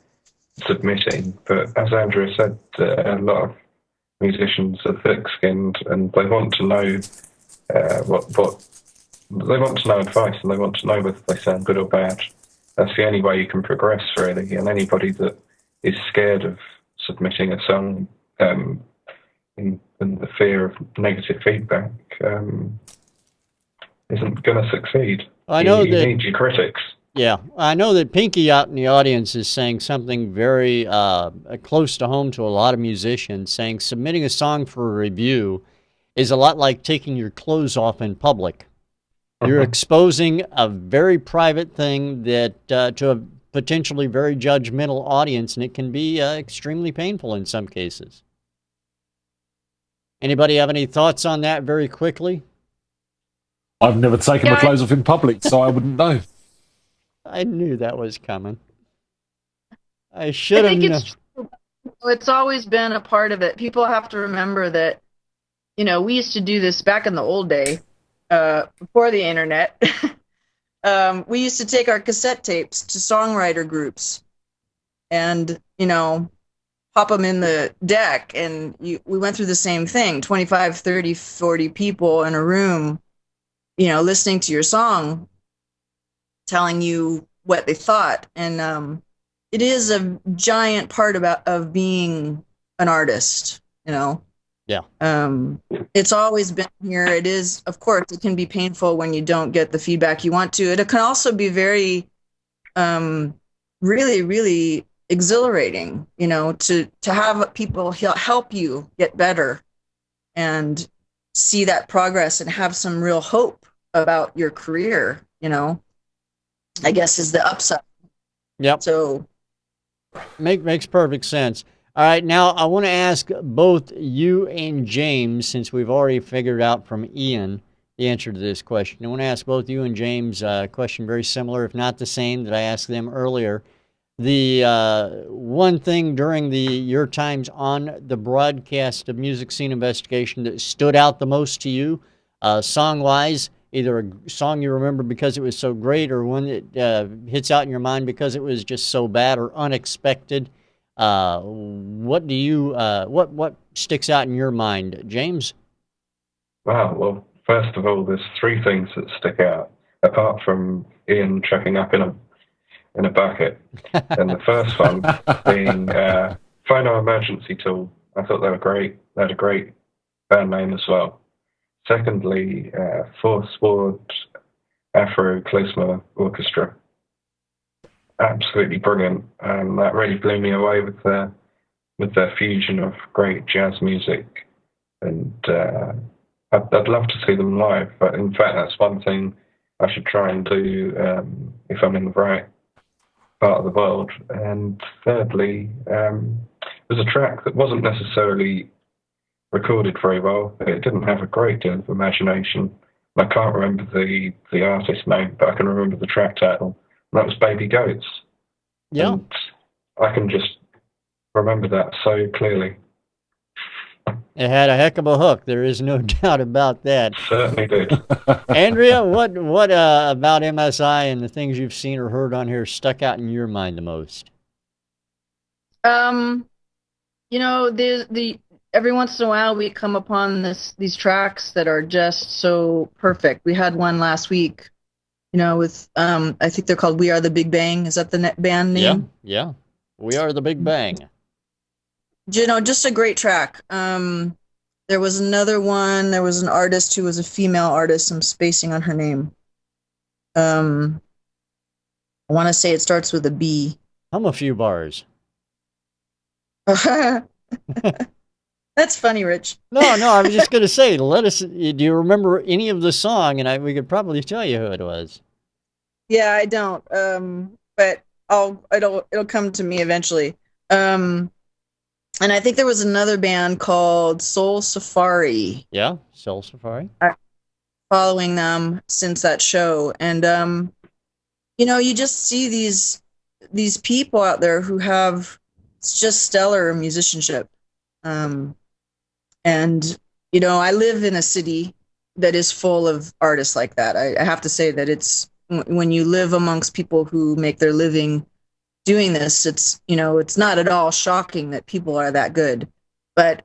submitting, but as Andrea said, a lot of musicians are thick-skinned and they want to know what they want to know advice, and they want to know whether they sound good or bad. That's the only way you can progress, really. And anybody that is scared of submitting a song in the fear of negative feedback isn't going to succeed. I know you need your critics. Yeah, I know that Pinky out in the audience is saying something very close to home to a lot of musicians, saying submitting a song for a review is a lot like taking your clothes off in public. You're exposing a very private thing that to a potentially very judgmental audience, and it can be extremely painful in some cases. Anybody have any thoughts on that very quickly? I've never taken my clothes off in public, so I wouldn't know. I knew that was coming. I should have known. It's always been a part of it. People have to remember that, we used to do this back in the old day, before the internet. We used to take our cassette tapes to songwriter groups and, pop them in the deck. And we went through the same thing, 25, 30, 40 people in a room, listening to your song, telling you what they thought. And it is a giant part of being an artist, Yeah. It's always been here. It is, of course, it can be painful when you don't get the feedback you want to. It can also be very, really, really exhilarating, to have people help you get better and see that progress and have some real hope about your career, I guess is the upside. Yep. So makes perfect sense. All right, now I want to ask both you and James, since we've already figured out from Ian the answer to this question. I want to ask both you and James a question very similar, if not the same, that I asked them earlier. The one thing during your times on the broadcast of Music Scene Investigation that stood out the most to you, song-wise, either a song you remember because it was so great or one that hits out in your mind because it was just so bad or unexpected. What do you what sticks out in your mind, James? Wow. Well, first of all, there's three things that stick out apart from Ian chucking up in a bucket, and the first one being Phono Emergency Tool. I thought they were great. They had a great band name as well. Secondly, Fourth Ward Afro Klezmer Orchestra. Absolutely brilliant, and that really blew me away with their fusion of great jazz music and I'd love to see them live. But in fact, that's one thing I should try and do if I'm in the right part of the world. And thirdly, there's a track that wasn't necessarily recorded very well. It didn't have a great deal of imagination. I can't remember the artist name, but I can remember the track title. And that was Baby Goats. Yeah. And I can just remember that so clearly. It had a heck of a hook. There is no doubt about that. Certainly did. Andrea, what about MSI and the things you've seen or heard on here stuck out in your mind the most? You know, the every once in a while we come upon these tracks that are just so perfect. We had one last week, you know, with I think they're called We Are the Big Bang. Is that the band name? Yeah. We Are the Big Bang. You know, just a great track. There was another one. There was an artist who was a female artist. I'm spacing on her name. I want to say it starts with a B. Hum a few bars. That's funny, Rich. No, I was just going to say, do you remember any of the song? And we could probably tell you who it was. Yeah, I don't. But it'll come to me eventually. And I think there was another band called Soul Safari. Yeah, Soul Safari. Following them since that show. And, you know, you just see these people out there who have just stellar musicianship. And, you know, I live in a city that is full of artists like that. I have to say that it's when you live amongst people who make their living doing this, it's, you know, it's not at all shocking that people are that good, but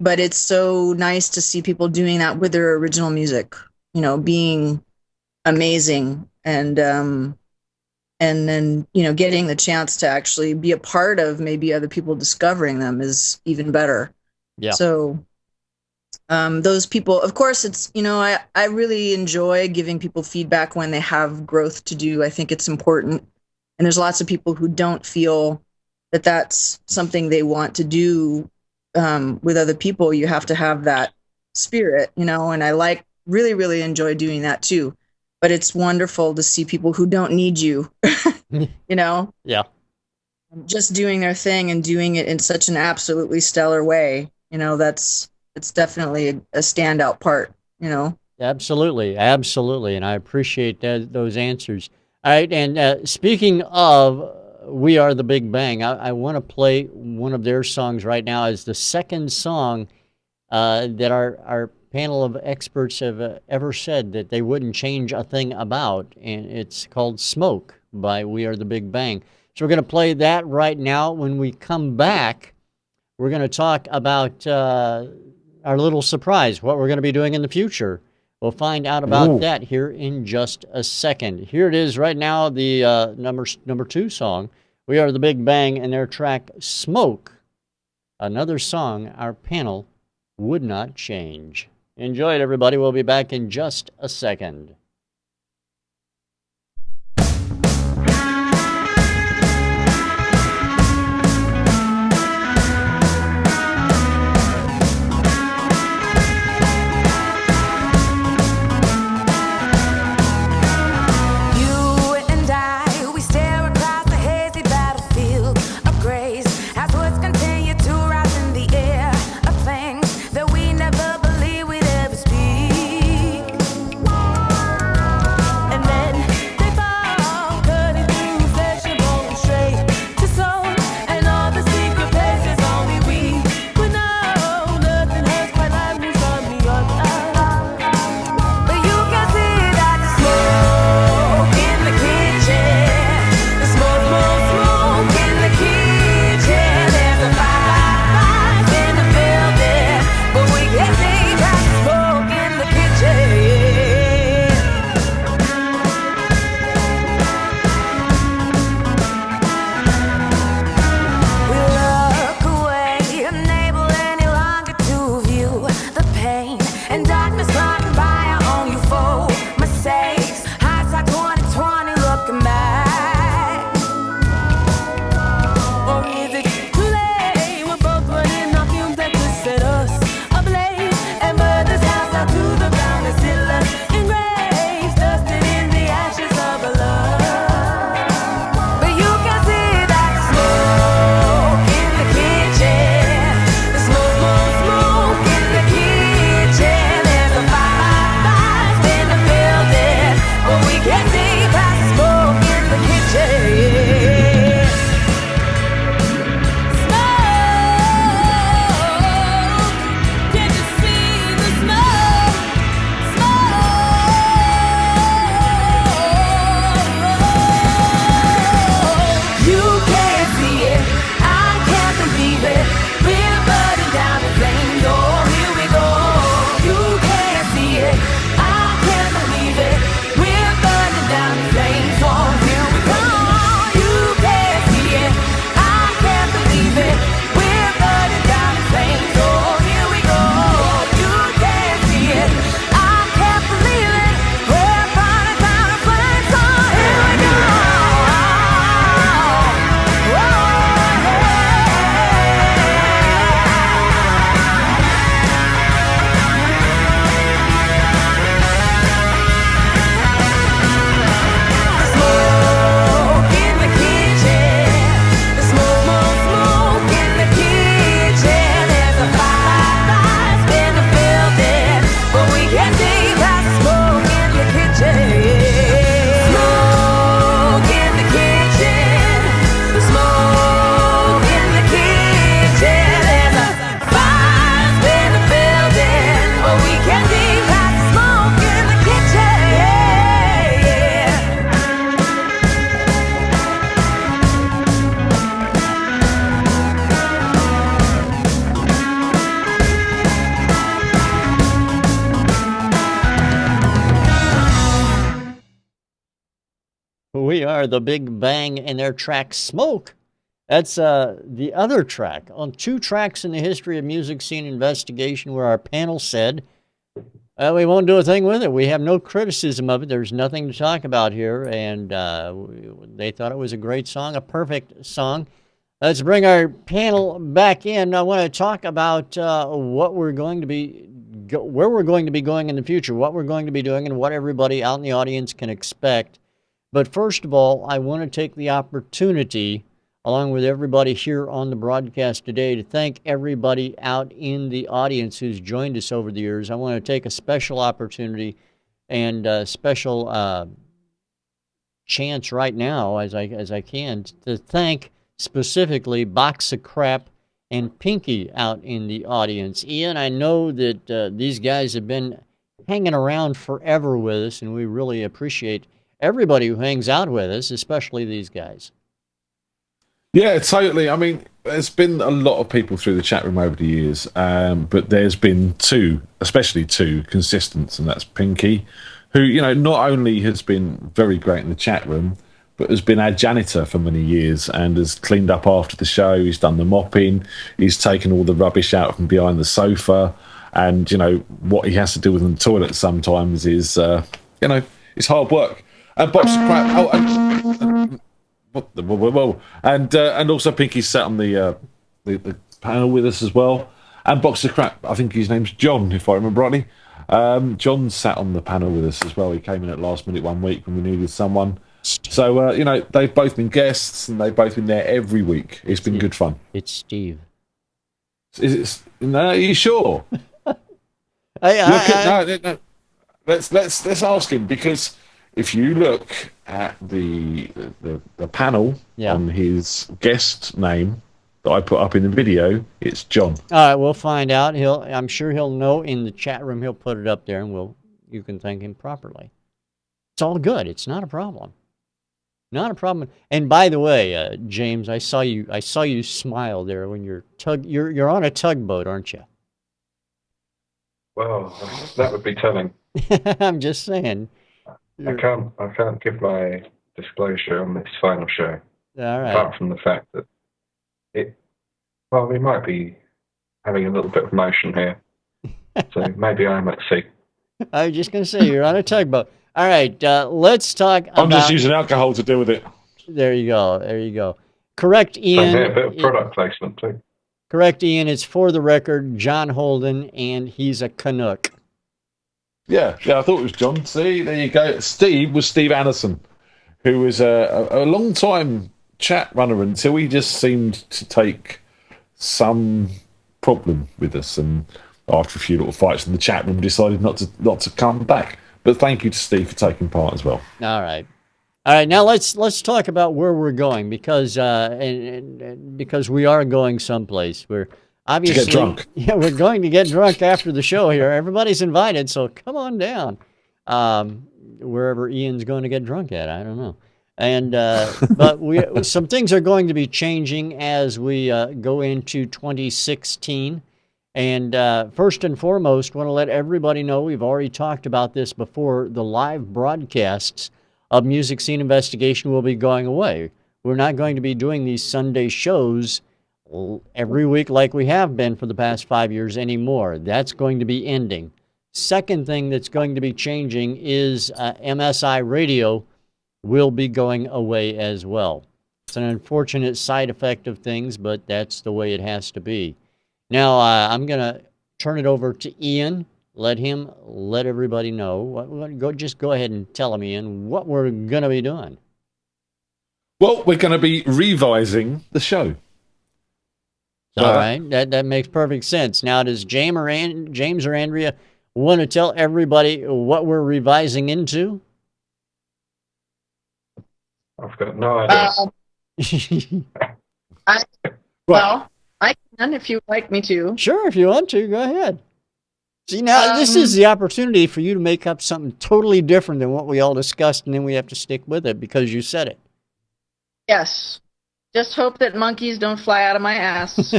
it's so nice to see people doing that with their original music, you know, being amazing. And then, you know, getting the chance to actually be a part of maybe other people discovering them is even better. Yeah. So, those people, of course, it's, you know, I really enjoy giving people feedback when they have growth to do. I think it's important. And there's lots of people who don't feel that that's something they want to do with other people. You have to have that spirit, you know, and I really, really enjoy doing that too. But it's wonderful to see people who don't need you, you know? Yeah. Just doing their thing and doing it in such an absolutely stellar way. You know, it's definitely a standout part, you know? Absolutely. And I appreciate those answers. All right, and speaking of We Are the Big Bang, I want to play one of their songs right now as the second song that our panel of experts have ever said that they wouldn't change a thing about, and it's called Smoke by We Are the Big Bang. So we're going to play that right now. When we come back, we're going to talk about our little surprise, what we're going to be doing in the future. We'll find out about that here in just a second. Here it is right now, the number 2 song, We Are the Big Bang, and their track, Smoke, another song our panel would not change. Enjoy it, everybody. We'll be back in just a second. Things that we never believed we'd ever speak. We are the Big Bang and their track Smoke. That's the other track on 2 tracks in the history of music scene investigation where our panel said, we won't do a thing with it. We have no criticism of it. There's nothing to talk about here. And they thought it was a great song, a perfect song. Let's bring our panel back in. I want to talk about what we're going to be, where we're going to be going in the future, what we're going to be doing, and what everybody out in the audience can expect. But first of all, I want to take the opportunity, along with everybody here on the broadcast today, to thank everybody out in the audience who's joined us over the years. I want to take a special opportunity and a special chance right now, as I can, to thank specifically Box of Crap and Pinky out in the audience. Ian, I know that these guys have been hanging around forever with us, and we really appreciate everybody who hangs out with us, especially these guys. Yeah, totally. I mean, there's been a lot of people through the chat room over the years, but there's been 2, especially 2 consistents, and that's Pinky, who, you know, not only has been very great in the chat room, but has been our janitor for many years and has cleaned up after the show. He's done the mopping. He's taken all the rubbish out from behind the sofa. And, you know, what he has to do with the toilet sometimes is, you know, it's hard work. And Box of Crap. And also Pinky sat on the panel with us as well. And Box of Crap, I think his name's John, if I remember rightly. John sat on the panel with us as well. He came in at last minute one week when we needed someone. So, you know, they've both been guests and they've both been there every week. It's been good fun. It's Steve. Is it? No, are you sure? No. Let's ask him, because if you look at the panel on his guest name that I put up in the video, it's John. All right, we'll find out. I'm sure he'll know in the chat room. He'll put it up there, and you can thank him properly. It's all good. It's not a problem. Not a problem. And by the way, James, I saw you smile there when you're on a tugboat, aren't you? Well, that would be telling. I'm just saying. I can't give my disclosure on this final show. All right. Apart from the fact that we might be having a little bit of motion here. So maybe I'm at sea. I was just going to say, you're on a tugboat. All right, let's talk about... I'm just using alcohol to deal with it. There you go. Correct, Ian. A bit of product placement, too. Correct, Ian. It's for the record, John Holden, and he's a Canuck. Yeah, I thought it was John. See, there you go. Steve was Steve Anderson, who was a long-time chat runner until he just seemed to take some problem with us, and after a few little fights in the chat room, decided not to come back. But thank you to Steve for taking part as well. All right. Now let's talk about where we're going, because because we are going someplace. We're obviously to get drunk. Yeah, we're going to get drunk after the show here. Everybody's invited, so come on down. Wherever Ian's going to get drunk at, I don't know. And but some things are going to be changing as we go into 2016. And first and foremost, want to let everybody know, we've already talked about this before, the live broadcasts of Music Scene Investigation will be going away. We're not going to be doing these Sunday shows every week like we have been for the past 5 years anymore. That's going to be ending. Second thing that's going to be changing is MSI Radio will be going away as well. It's an unfortunate side effect of things, but that's the way it has to be. Now, I'm going to turn it over to Ian. Let everybody know. Just go ahead and tell them, Ian, what we're going to be doing. Well, we're going to be revising the show. All right. That makes perfect sense. Now, does James or Andrea want to tell everybody what we're revising into? I've got no idea. Well, I can if you'd like me to. Sure, if you want to, go ahead. See, now this is the opportunity for you to make up something totally different than what we all discussed, and then we have to stick with it because you said it. Yes. Just hope that monkeys don't fly out of my ass.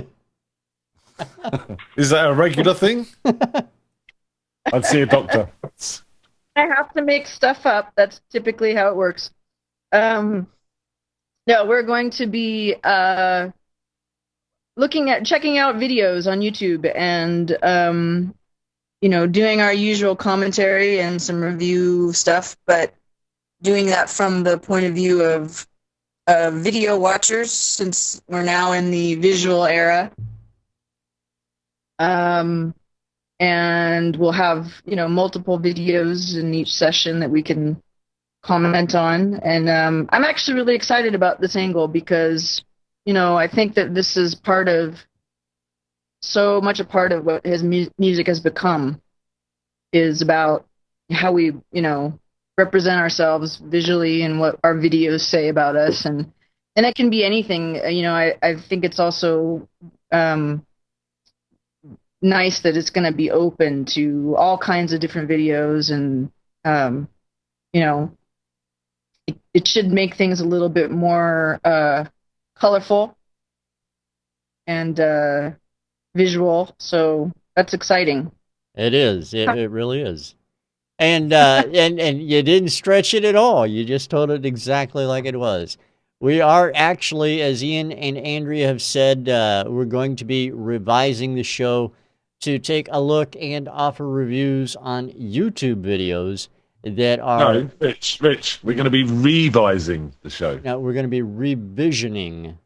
Is that a regular thing? I'd see a doctor. I have to make stuff up. That's typically how it works. No, we're going to be checking out videos on YouTube and doing our usual commentary and some review stuff, but doing that from the point of view of video watchers, since we're now in the visual era. And we'll have, multiple videos in each session that we can comment on. And I'm actually really excited about this angle because, I think that this is so much a part of what his music has become, is about how we, represent ourselves visually and what our videos say about us. And it can be anything. I think it's also nice that it's going to be open to all kinds of different videos, and it should make things a little bit more colorful and visual. So that's exciting. It is. It really is. And and you didn't stretch it at all. You just told it exactly like it was. We are actually, as Ian and Andrea have said, we're going to be revising the show to take a look and offer reviews on YouTube videos that are... No, Rich, we're going to be revising the show. Now, we're going to be revisioning.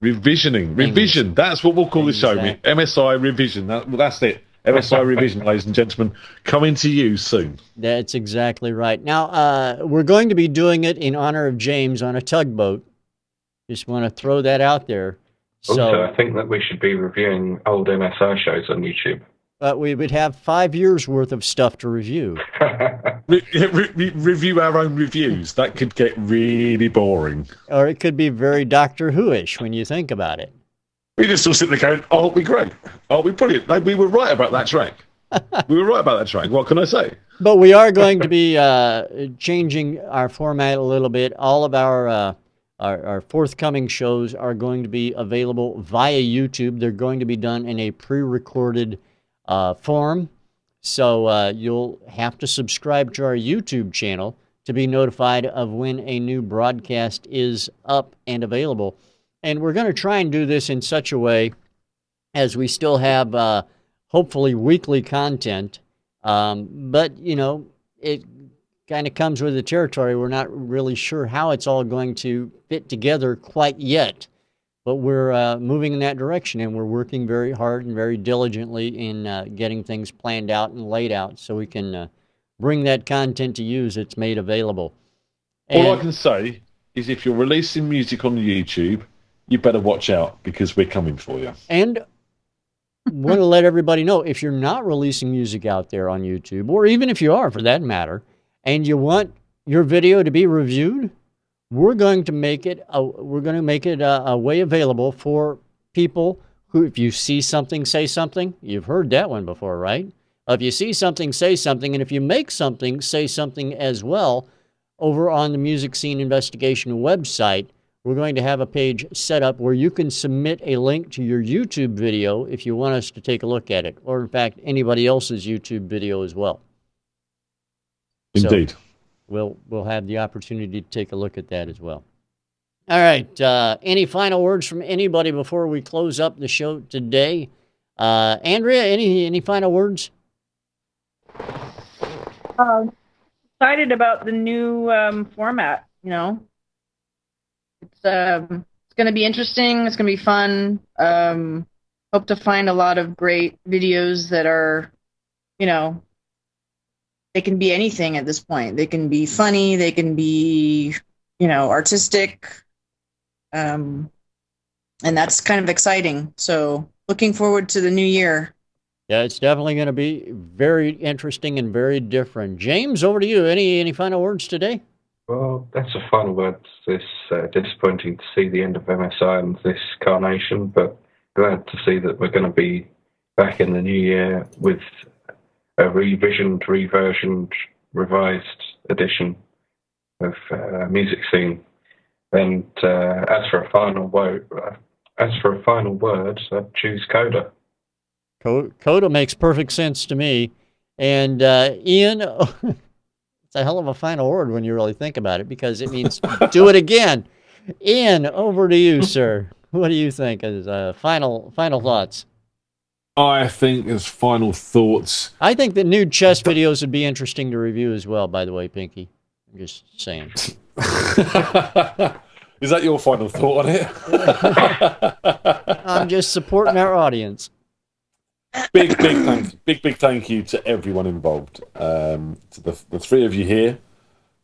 Revision. That's what we'll call the show. MSI Revision. That's it. MSI Revision, ladies and gentlemen, coming to you soon. That's exactly right. Now, we're going to be doing it in honor of James on a tugboat. Just want to throw that out there. Also, I think that we should be reviewing old MSI shows on YouTube. But we would have 5 years worth of stuff to review. Review our own reviews. That could get really boring. Or it could be very Doctor Who-ish when you think about it. We just all sit there going, aren't we great? Aren't we brilliant? Like, we were right about that track. What can I say? But we are going to be changing our format a little bit. All of our forthcoming shows are going to be available via YouTube. They're going to be done in a pre-recorded form. So you'll have to subscribe to our YouTube channel to be notified of when a new broadcast is up and available. And we're going to try and do this in such a way as we still have hopefully weekly content. But, it kind of comes with the territory. We're not really sure how it's all going to fit together quite yet. But we're moving in that direction, and we're working very hard and very diligently in getting things planned out and laid out so we can bring that content to you as it's made available. All I can say is if you're releasing music on YouTube, you better watch out because we're coming for you. And want to let everybody know, if you're not releasing music out there on YouTube, or even if you are for that matter, and you want your video to be reviewed, we're going to make it a way available for people who, if you see something, say something. You've heard that one before, right? If you see something, say something, and if you make something, say something as well. Over on the Music Scene Investigation website, we're going to have a page set up where you can submit a link to your YouTube video if you want us to take a look at it, or in fact, anybody else's YouTube video as well. Indeed. So we'll have the opportunity to take a look at that as well. All right. Any final words from anybody before we close up the show today? Andrea, any final words? Excited about the new format, It's going to be interesting. It's going to be fun. Hope to find a lot of great videos that are, they can be anything at this point. They can be funny. They can be, artistic. And that's kind of exciting. So looking forward to the new year. Yeah, it's definitely going to be very interesting and very different. James, over to you. Any final words today? Well, that's a final word. It's disappointing to see the end of MSI and this carnation, but glad to see that we're going to be back in the new year with a revisioned, revised edition of Music Scene. And as for a final word, I'd choose Coda. Coda makes perfect sense to me. And Ian, It's a hell of a final word when you really think about it, because it means do it again. Ian, over to you, sir. What do you think as final thoughts? I think as final thoughts, I think that nude chess videos would be interesting to review as well, by the way, Pinky. I'm just saying. is that your final thought on it? I'm just supporting our audience. Big thank you to everyone involved, to the three of you here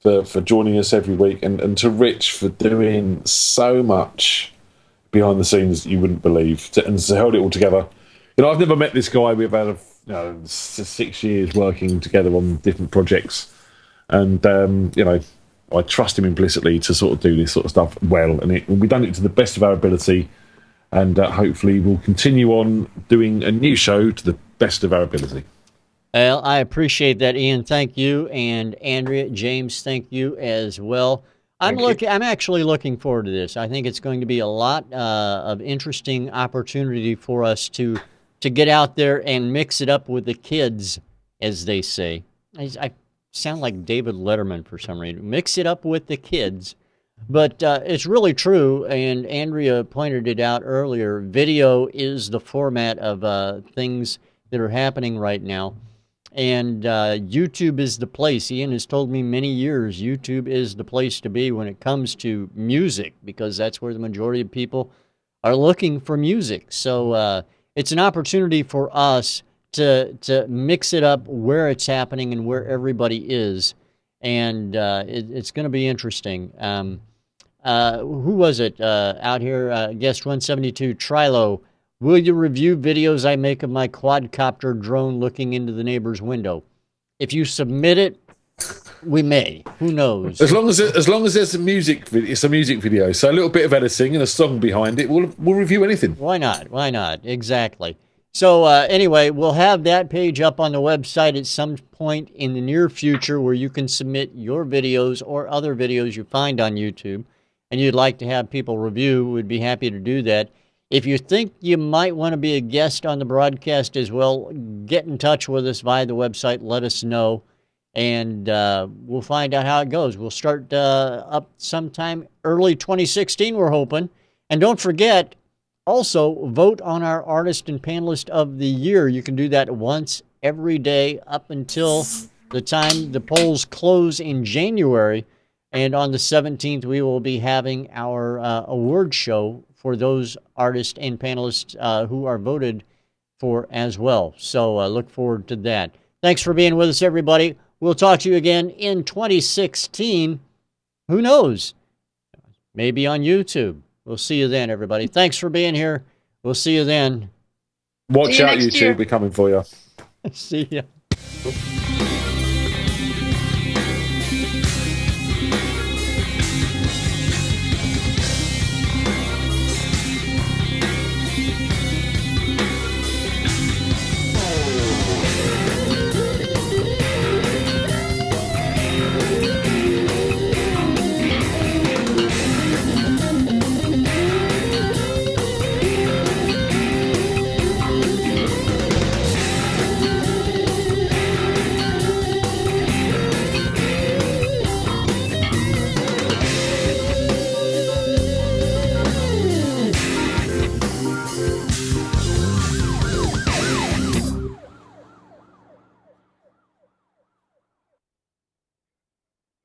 for joining us every week, and to Rich for doing so much behind the scenes that you wouldn't believe, and to hold it all together. I've never met this guy. We've had 6 years working together on different projects, and I trust him implicitly to sort of do this sort of stuff well, and we've done it to the best of our ability. And hopefully we'll continue on doing a new show to the best of our ability. Well, I appreciate that, Ian. Thank you. And Andrea, James, thank you as well. I'm actually looking forward to this. I think it's going to be a lot of interesting opportunity for us to get out there and mix it up with the kids, as they say. I sound like David Letterman for some reason. Mix it up with the kids. But it's really true, and Andrea pointed it out earlier. Video is the format of things that are happening right now, and YouTube is the place. Ian has told me many years YouTube is the place to be when it comes to music, because that's where the majority of people are looking for music. So it's an opportunity for us to mix it up where it's happening and where everybody is, and it's going to be interesting. Who was it out here? Guest 172, Trilo. Will you review videos I make of my quadcopter drone looking into the neighbor's window? If you submit it, we may. Who knows? As long as there's a music video, it's a music video. So a little bit of editing and a song behind it. We'll review anything. Why not? Why not? Exactly. So anyway, we'll have that page up on the website at some point in the near future, where you can submit your videos or other videos you find on YouTube, and you'd like to have people review. We'd be happy to do that. If you think you might want to be a guest on the broadcast as well, get in touch with us via the website. Let us know, and we'll find out how it goes. We'll start up sometime early 2016, we're hoping. And don't forget, also vote on our Artist and Panelist of the Year. You can do that once every day up until the time the polls close in January. And on the 17th, we will be having our award show for those artists and panelists who are voted for as well. So look forward to that. Thanks for being with us, everybody. We'll talk to you again in 2016. Who knows? Maybe on YouTube. We'll see you then, everybody. Thanks for being here. We'll see you then. Watch out, YouTube. We're coming for you. See ya.